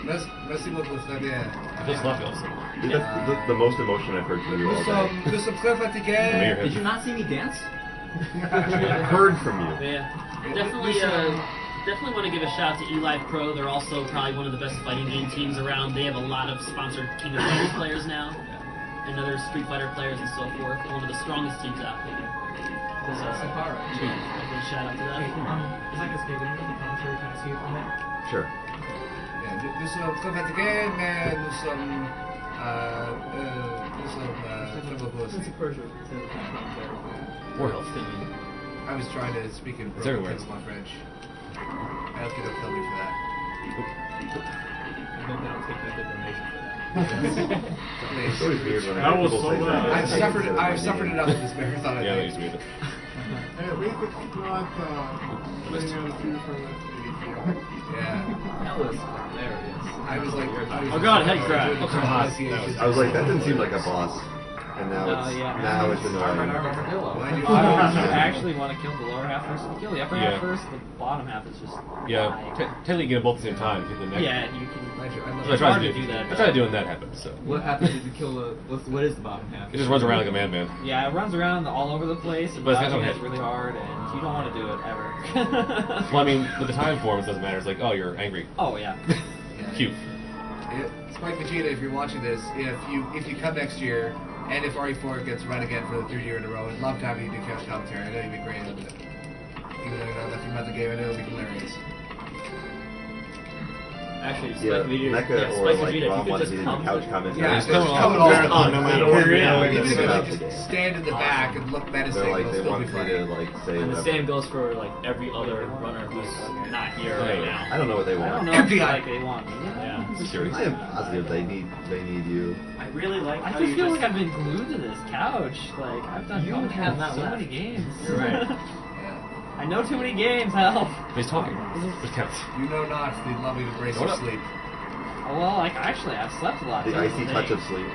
Merci beaucoup, très bien. Just left us. Dude, that's the most emotion I've heard from you all day. Nous sommes très fatigués. Did you not see me dance? I've heard from you. Yeah. Definitely want to give a shout out to eLive Pro. They're also probably one of the best fighting game teams around. They have a lot of sponsored King of Fighters players now, and other Street Fighter players and so forth. They're one of the strongest teams out there. So, a good shout out to them. Is that just giving the commentary kind of see it from it? Sure. Nous sommes très fatigués, mais nous sommes très beaux. Prince of Persia Sands of Time commentary. Or health. I was trying to speak in It's everywhere. my French. I don't get a kill me for that. I bet they don't take that donation for that. It's always weird when I That hear was people so say bad. that. I've suffered enough of this marathon. I Yeah, that think. used to be it. Hey, at least it's not putting on two from this Yeah. That was hilarious. I was like, Oh god, head crack. Oh, I was like, that didn't seem like a boss. And now it's now it's annoying. I actually want to kill the lower half first. If you kill the upper Yeah. half first, the bottom half is just. Yeah, die. technically you get them both at the same time. Hit the neck. Yeah, you can. That's what I It's tried hard to to do. do that, I but- tried to do, and that happened. So What happens if you kill the? What is the bottom half? it just runs around like a madman. Yeah, it runs around all over the place and But it's dodging not is okay. really hard, and you don't want to do it ever. Well, I mean, with the time form, it doesn't matter. It's like, oh, you're angry. Oh yeah. Cute. Spike Vegeta, if you're watching this, if you come next year, and if RE4 gets run again for the 3rd year in a row, I'd love to have you do couch commentary. I know you'd be great at it. Even though you're not nothing about the game, I know it'll be hilarious. Actually, Spike Yeah, Vegeta. Mecha Yeah, or Spike like Vegeta, Rom if you wanted could to just do come. couch commentary. Yeah, It's just coming come on all marathon, on. no matter what you're doing. Even It's if you about just the game. stand in the back and look menacing, They're like, it'll they still want be me funny. to like say And the whatever. same goes for like every other runner who's not here right now. I don't know what they I don't want. know if FBI. like they want me. Yeah. Security. I am positive they need you. I really like I how just you feel like I've been glued to this couch. Like, I've done You have not so left. many games. You're right. I know too many games, help. He's talking. It counts. You know not the loving embrace Hold of up. sleep. Oh, well, like, actually, I've slept a lot. The icy touch of sleep.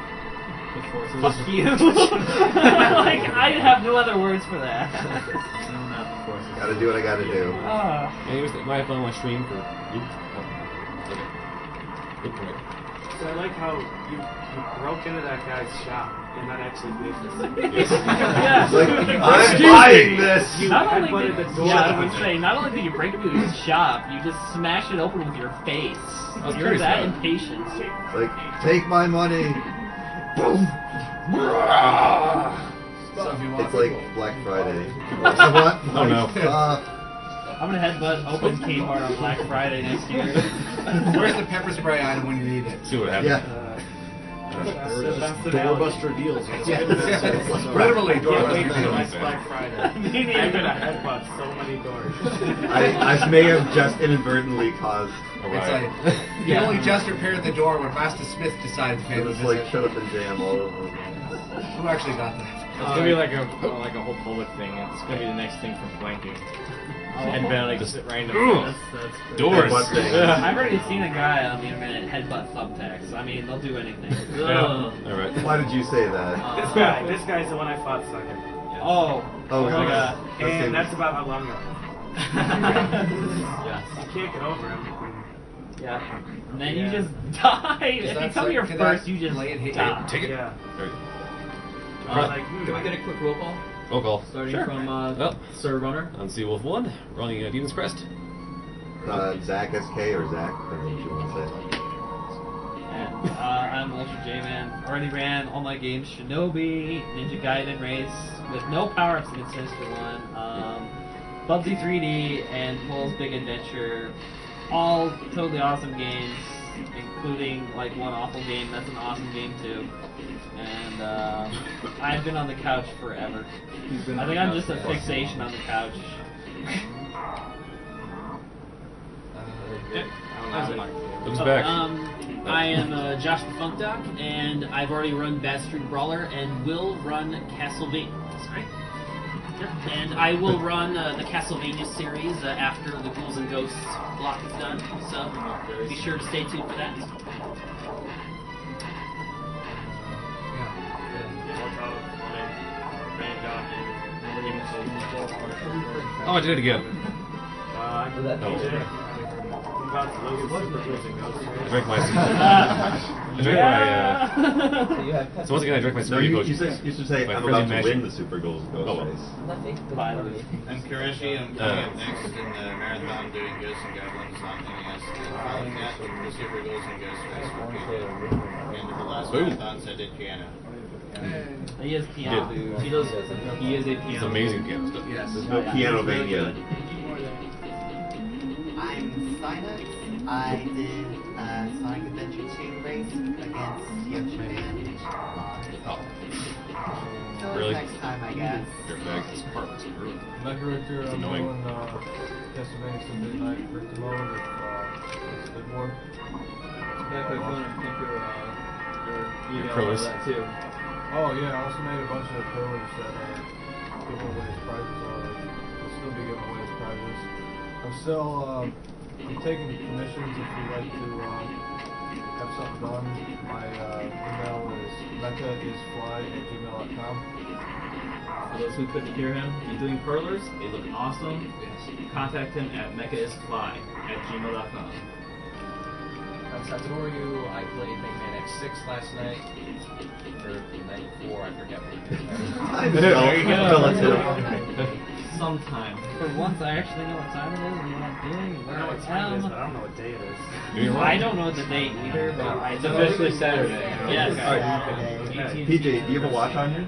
Fuck you. Like, I have no other words for that. Gotta do what I gotta do. Anyways, it might have fun on my stream for. Okay. So I like how you broke into that guy's shop and not actually made this. Yes. Yeah. It's like, Excuse I'm me. buying this! You Not only headbutted did, the door. yeah, I would say, not only did you break into his shop, you just smashed it open with your face. was You're curious that about it. impatient. Like, take my money! Boom! So if you want It's like Black Friday. What? Oh no. I'm gonna headbutt open Kmart on Black Friday next year. where's the pepper spray item when you need it? See what happens. Yeah. Doorbuster deals. Literally, Wait doorbuster till deals. next Black Friday. I'm gonna headbutt so many doors. I may have just inadvertently caused a It's riot. like, you only just repaired the door when Master Smith decided to pay It the was visit. like shut up and jam all over. Who actually got that? It's gonna be like a whole public thing. It's gonna be the next thing from flanking. And Ben like just random. Doors. Headbutt thing. I've already seen a guy on the internet headbutt thumbtacks. I mean, they'll do anything. All right. Why did you say that? This guy's the one I fought second. Oh. Oh, my God. And that's about how long ago. Yes. You can't get over him. Yeah. And then you just die. If you that come here can first, that you just lay it hit you? die. Take it. Yeah. There you go. Can we get a quick roll call? Roll call. Starting Sure. from Well. Sir Runner. On Sea Wolf 1, running Demons Crest. Zach SK or Zach? I don't know what you want to say. And, I'm Ultra J-Man. Already ran all my games Shinobi, Ninja Gaiden Race, with no power-ups against Sinister 1, Bubsy 3D, and Pole's Big Adventure. All totally awesome games, including like one awful game that's an awesome game too. And I've been on the couch forever. I think I'm just a fixation on the couch. Looks back. I am Josh the Funk Doc, and I've already run Bad Street Brawler and will run Castlevania. Sorry. Yep. And I will run the Castlevania series after the Ghouls and Ghosts block is done. So be sure to stay tuned for that. Oh, I did it again. I drank my. So once again, I drank my No, Super you, Coach. you should say, My I'm friendly about to magic. win the Super Goals Ghost Oh, well. Race. I'm Kureshi. I'm coming up next in the marathon doing Ghosts and Goblins on NES. Following that with the Super Ghosts and Ghost Race for PC. And the last Boom. marathons I did piano. He is piano dude. He is a piano. It's amazing piano stuff. Yes. There's no Pianovania. I'm Sinus. I did Sonic Adventure 2 race against Yoshi and Oh. So Really? next time, I guess. Dirtbag. It's perfect. It's rude. Director, It's I'm annoying. doing Castlevania some Midnight Victim Mode with Slidmore. Back when I think your email pros. about that too. Oh yeah, I also made a bunch of pillars that give away as prizes. I'll still be giving away as prizes. I'm still I'm taking commissions if you'd like to have something done. My email is mechaisfly@gmail.com. For those who couldn't hear him, he's doing perlers. They look awesome. Contact him at mechaisfly@gmail.com. I'm Satoru. I played Mega Man X6 last night. Or the night before, I forget what it is. There you go. Sometime. For once, I actually know what time it is and what I'm doing. I know what time it is, but I don't know what day it is. I don't know the date either, but I It's know officially Saturday. Yes. PJ, do you have a watch on you?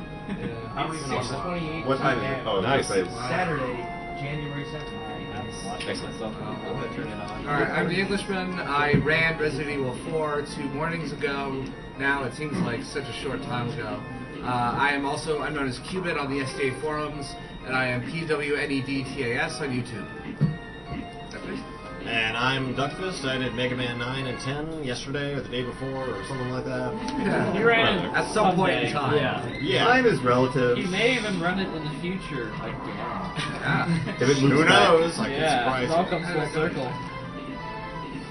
I don't even know. 6:28. What time is it? Oh, Nice. Saturday, January 2nd. Excellent. Alright, I'm the Englishman. I ran Resident Evil 4 2 mornings ago. Now it seems like such a short time ago. I'm known as Cubit on the SDA forums, and I am PWNEDTAS on YouTube. And I'm Duckfist. I did Mega Man 9 and 10 yesterday or the day before or something like that. Yeah. You ran At some point in someday. time. Yeah. Time is relative. He may even run it in the future again. Yeah. If it moves Who back. knows? I can Yeah, surprise it all you. comes full circle.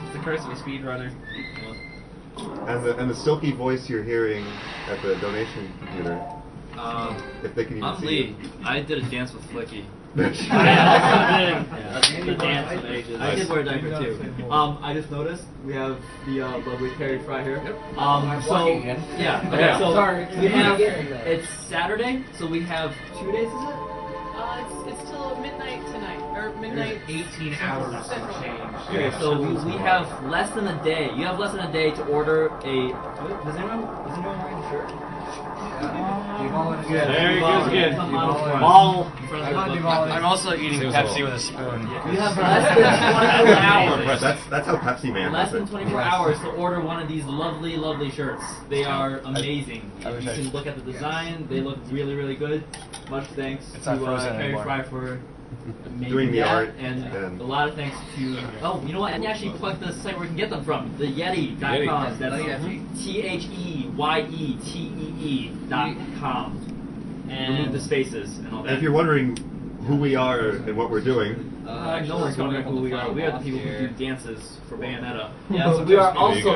It's the curse of a speedrunner. And the silky voice you're hearing at the donation computer. If they can even I'm see Lee. you. I did a dance with Flicky. I also did the dance of ages. I did wear a diaper too. I just noticed we have the lovely Perry Fry here. So walking again. yeah. Okay. Yeah. So Sorry. we have it's Saturday, so we have 2 days. Is it? It's till midnight tonight, or midnight. 18 hours of Central. change. Okay, so we have less than a day. You have less than a day to order a. Does anyone wearing a shirt? Very good. Come on, Ball. I'm also eating Pepsi with a spoon. You have less than 24 hours. That's how Pepsi Man Less does than it. 24 hours to order one of these lovely, lovely shirts. They are amazing. You can look at the design. They look really, really good. Much thanks It's to not frozen Perry anymore. Fry for making Doing the that, art and and- a lot of thanks to. Oh, you know what? And actually plug the site where you can get them from. The Yeti.com. That's THEYETEE.com. And remove the spaces and all And that. if you're wondering who we are and what we're doing, No one's wondering who we are. We are the people who do dances for Bayonetta. Yeah, so we are just-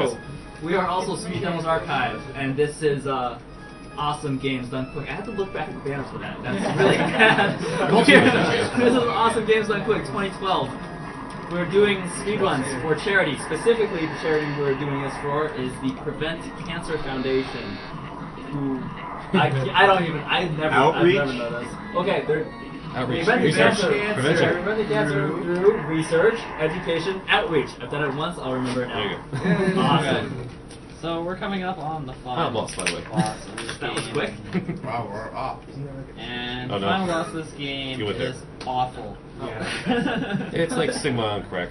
also Speed Demos Archive, and this is awesome games done quick. I have to look back at the banners for that. That's really bad. This is Awesome Games Done Quick 2012. We're doing speedruns for charity. Specifically, the charity we're doing this for is the Prevent Cancer Foundation. Who I've never known this. Okay, they're Outreach. Prevent Research. cancer. Prevention. Prevent the cancer through research, education, outreach. I've done it once. I'll remember it now. There you go. Awesome. So we're coming up on the final Final boss, by the way. boss of this That was game. quick. Wow, we're up. And Oh, the no. final boss of this game You went there. is awful. It's like Sigma on crack.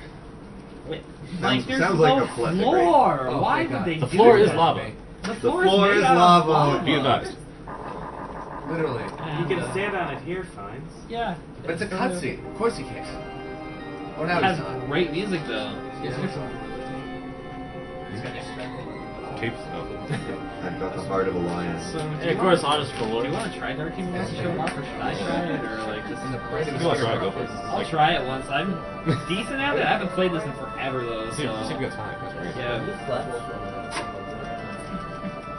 Wait, Sounds- there's sounds no like a flood degree. floor. Oh, Why thank would God. they The do floor that? is lava. The the floor floor is is made out of lava. Be advised. Literally. You can stand on it here, fine. Yeah. But it's a cutscene. Of course you can. Oh, now It it's has not. great music though. Tapes. Oh. I've got the heart of a lion. And of course, honest for Do you Lord. want to try Dark Kingdom Master Show off, or should I try it, or like just? If you want to try it, go for it. I'll try it once. I'm decent at it. I haven't played this in forever though. See, So. see if we got time. That's right. Yeah.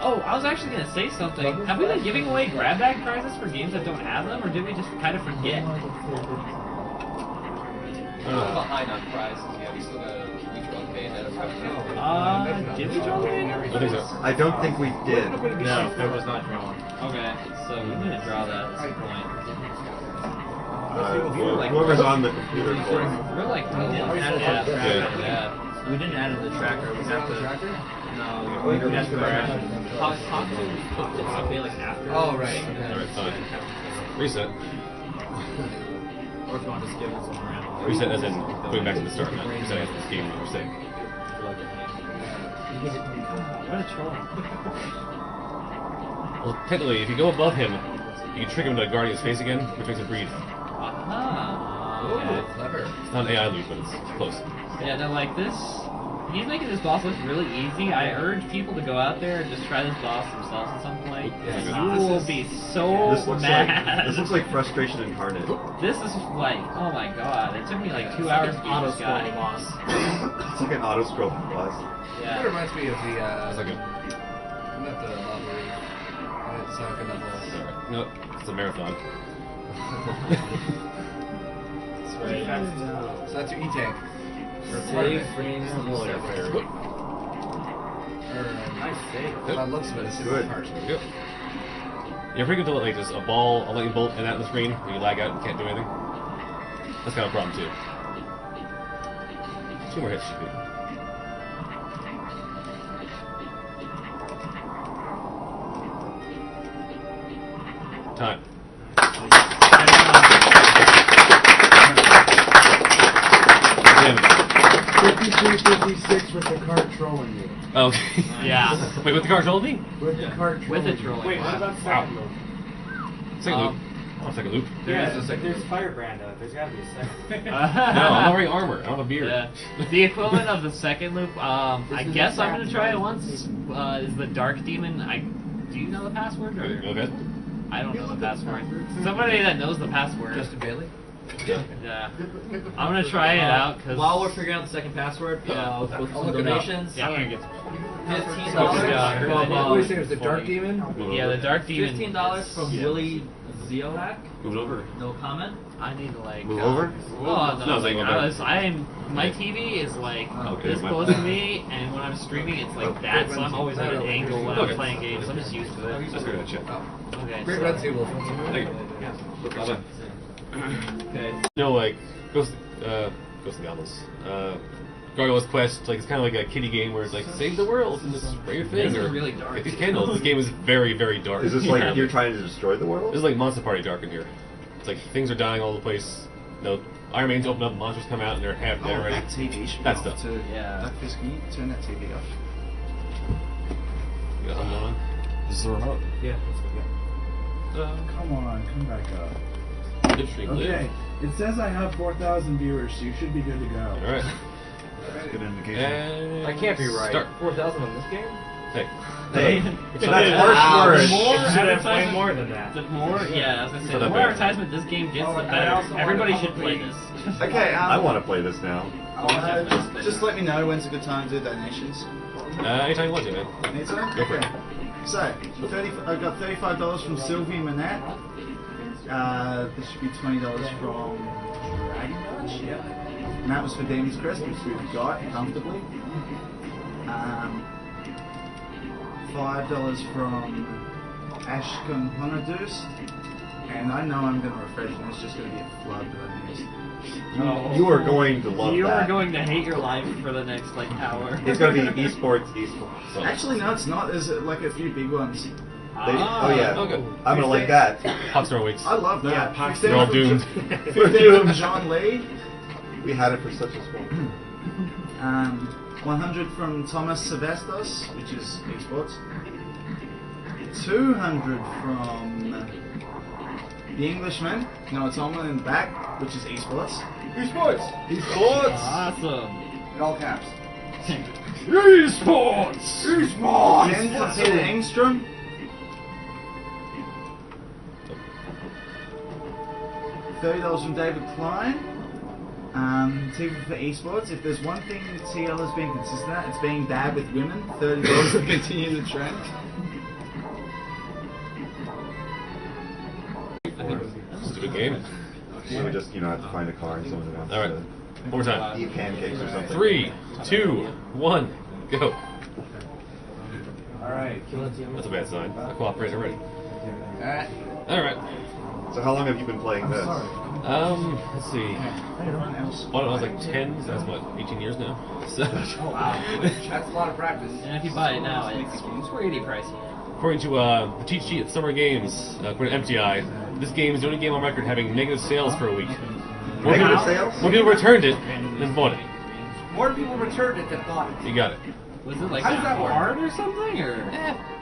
Oh, I was actually gonna say something. Have we been giving away grab bag prizes for games that don't have them, or did we just kind of forget? Behind on prizes, yeah, we still gotta reach one Bayonetta. Did we draw the I Bayonetta? think so. I don't think we did. No, it was not drawn. Okay, so we need to draw that at some point. Whoever's on the computer. We're like, we didn't add it to the tracker. Yeah. We didn't add it to the tracker. We have to. No, we have to talk to like after. Oh, right. Alright, fine. Reset. Or if you want to just give it somewhere random. Reset as in going back to the start, not resetting as this game per se. What a troll. Well, technically, if you go above him, you can trick him to guarding his face again, which makes him breathe. Aha. Okay. Clever. It's not an AI loop, but it's close. Yeah, no, like this. He's making this boss look really easy. I urge people to go out there and just try this boss themselves at some point. You will be so This looks mad. this looks like frustration incarnate. This is like, oh my god, it took me like 2 hours to beat this guy. boss. It's like an auto scroll boss. That Yeah. reminds me of the, It's like a... not the lava roof. It's like another. No, it's a marathon. That's right. So that's your E-tank. Save frames and loader. Nice save. By the looks of it, it's Good. harsh. Yep. You're pretty good to like just a ball, a lightning bolt, and that on the screen, where you lag out and can't do anything. That's kind of a problem too. 2 more hits should be. Time. Damn it. 53-56 with the cart trolling you. Oh, okay. Yeah. Wait, with the car trolling me? With the cart With trolling a troll. Wait, what about Wow. second loop? Second loop. Oh, second loop. There's Firebrand. There's gotta be a second. No, I'm not wearing armor. I don't have a beard. Yeah. The equivalent of the second loop, I guess I'm gonna try it once, is the Dark Demon. Do you know the password? Or? Okay. I don't know the password. Somebody that knows the password. Justin Bailey? Yeah. I'm gonna try it out, because... While we're figuring out the second password, with some donations, Yeah, I'm gonna get $15 What do you say, was the Dark Demon? Yeah, the Dark Demon. $15 from Willie Zioak. Move it over. No comment. I need to like... Move over? Oh, no, No, like, like, my TV is like Okay, this my- close to me, and when I'm streaming, it's like that, so I'm always at an angle when I'm playing games. I'm just used to it. That's good. Check. Okay. Great so- red table. Thank you. Bye-bye. Okay. No, like Ghost of the Goblins. Gargoyle's Quest, like it's kind of like a kiddie game where it's like save the world and just spray your thing This or is really dark. get these candles. This game is very, very dark. Is this like you're trying to destroy the world? This is like Monster Party dark in here. It's like things are dying all over the place. No, Iron Man's open up, monsters come out and they're half dead already. That TV should be That off stuff. too. Yeah. That fish, can you turn that TV off? You got something on? This is the remote. Yeah. Come on, come back up. Interesting. Okay, it says I have 4,000 viewers, so you should be good to go. Alright. Good indication. And That can't be right. Start. 4,000 in this game? Hey. Hey, That's harsh words. More It should have way advertisement, more than that. the more, yeah, I was gonna say, Not the that more bad. advertisement this game gets, the I better. also Everybody wanna should play this. Okay, I want to play this now. just let me know when's a good time to do donations. Anytime you want to, man. Anytime? Go for it. Okay. So, I got $35 from Sylvie Manette. This should be $20 from Dragon Dodge. Yep. And that was for Demons Crest, which we've got comfortably. $5 from Ashcombe Honodus. And I know I'm going to refresh and it's just going to be a flood that I missed. You are going to love You that. are going to hate your life for the next like hour. It's going to be esports. So, Actually, no, it's not. There's like a few big ones. oh yeah, okay. I'm gonna like that. Popstar weeks. I love that. Yeah, They're all doomed. 15 from John Lee. We had it for such a small. 100 from Thomas Sevestos, which is esports. 200 from the Englishman, Noah Tomlin in the back, which is esports. Esports! Esports! Awesome. In all caps. Esports! Esports! 10 from Peter Engstrom. $30 from David Klein. TV for esports. If there's one thing TL has been consistent at, it's being bad with women. $30 to continue the trend. This is a good game. You would just, have to find a car and someone wants All right. to One more time. eat pancakes or something. 3, 2, 1, go. Alright. That's a bad sign. I cooperated already. Alright. Alright. So how long have you been playing this? Let's see. Well, I was like 10, so that's what, 18 years now? So, Wow. That's a lot of practice. And if you buy it now, it's pretty pricey. according to the cheat sheet at Summer Games, according to MTI, this game is the only game on record having negative sales for a week. Negative sales? More people returned it than bought it. More people returned it than bought it. You got it. Was it like How does that work? hard or something, or?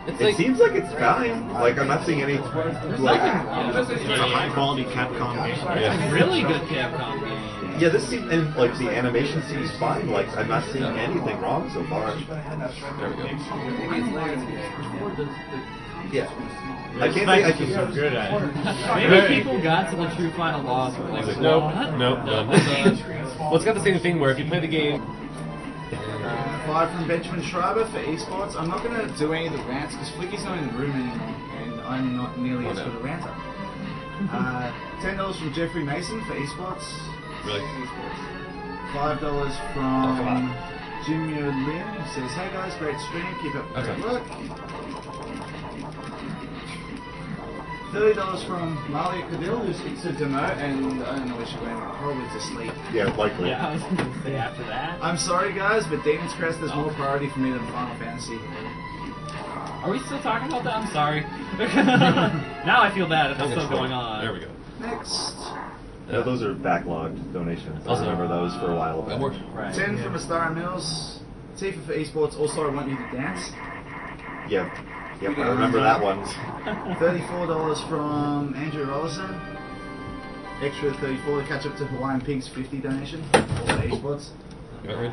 It seems like it's fine. Like I'm not seeing any like. It's a high quality Capcom game. Yeah. Really good Capcom game. Yeah, this seems and like the animation seems fine. Like I'm not seeing anything wrong so far. There we go. Yeah. I can't say I can. So good at it. Maybe people got to the true final boss and were I was like, like, nope, what? nope, done. Well, it's got the same thing where if you play the game. 5 from Benjamin Schreiber for esports. I'm not going to do any of the rants because Flicky's not in the room anymore and I'm not nearly as good a ranter. $10 from Jeffrey Mason for esports. Really? $5 from Jimmy Lin who says, hey guys, great stream, keep up the great work. $30 from Malia Cadil, who's it's a demo, and I don't know where she went, probably to sleep. Yeah, likely. Yeah, I was going to say after that. I'm sorry guys, but Demons Crest is more priority for me than Final Fantasy. Are we still talking about that? I'm sorry. Now I feel bad if that's still going on. There we go. Next. No, those are backlogged donations. I remember those for a while back. Right. 10 from Astara Mills. Tifa for esports. Also, I want you to dance. Yeah. Yep, I remember that one. $34 from Andrew Rollison. Extra 34 to catch up to Hawaiian Pink's 50 donation. Also esports. You got it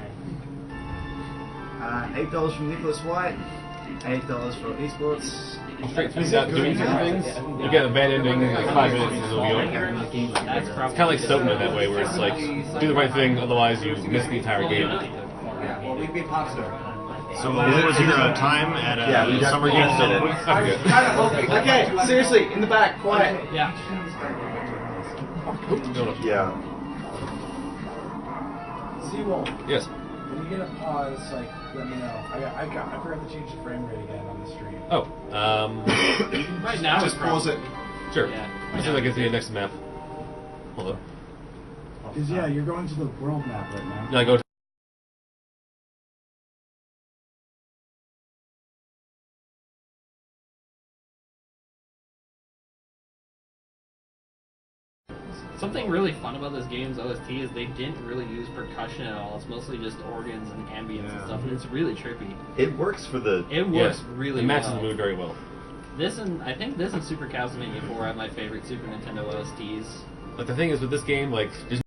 right? $8 from Nicholas White. $8 for esports. Straight through without doing certain things. You get a bad ending in like 5 minutes and it'll be over. It's kind of like Sotna that way, where it's like, do the right thing, otherwise you miss the entire game. Yeah, well, we'd be pop star. So what was your time at Summer Games? Okay, seriously, in the back, quiet. Yeah. Yeah. Seawolf. Yes. When you get a pause, like, let me know. I forgot to change the frame rate again on the stream. Oh, Right now, Just pause it. Sure. Yeah. As soon as I get to the next map. Hold on. Because, yeah, you're going to the world map right now. Then I go to Something really fun about this game's OST is they didn't really use percussion at all. It's mostly just organs and ambience and stuff, and it's really trippy. It works for the... It works really it matches well. the mood very well. I think this and Super Castlevania 4 are my favorite Super Nintendo OSTs. But the thing is with this game, like, there's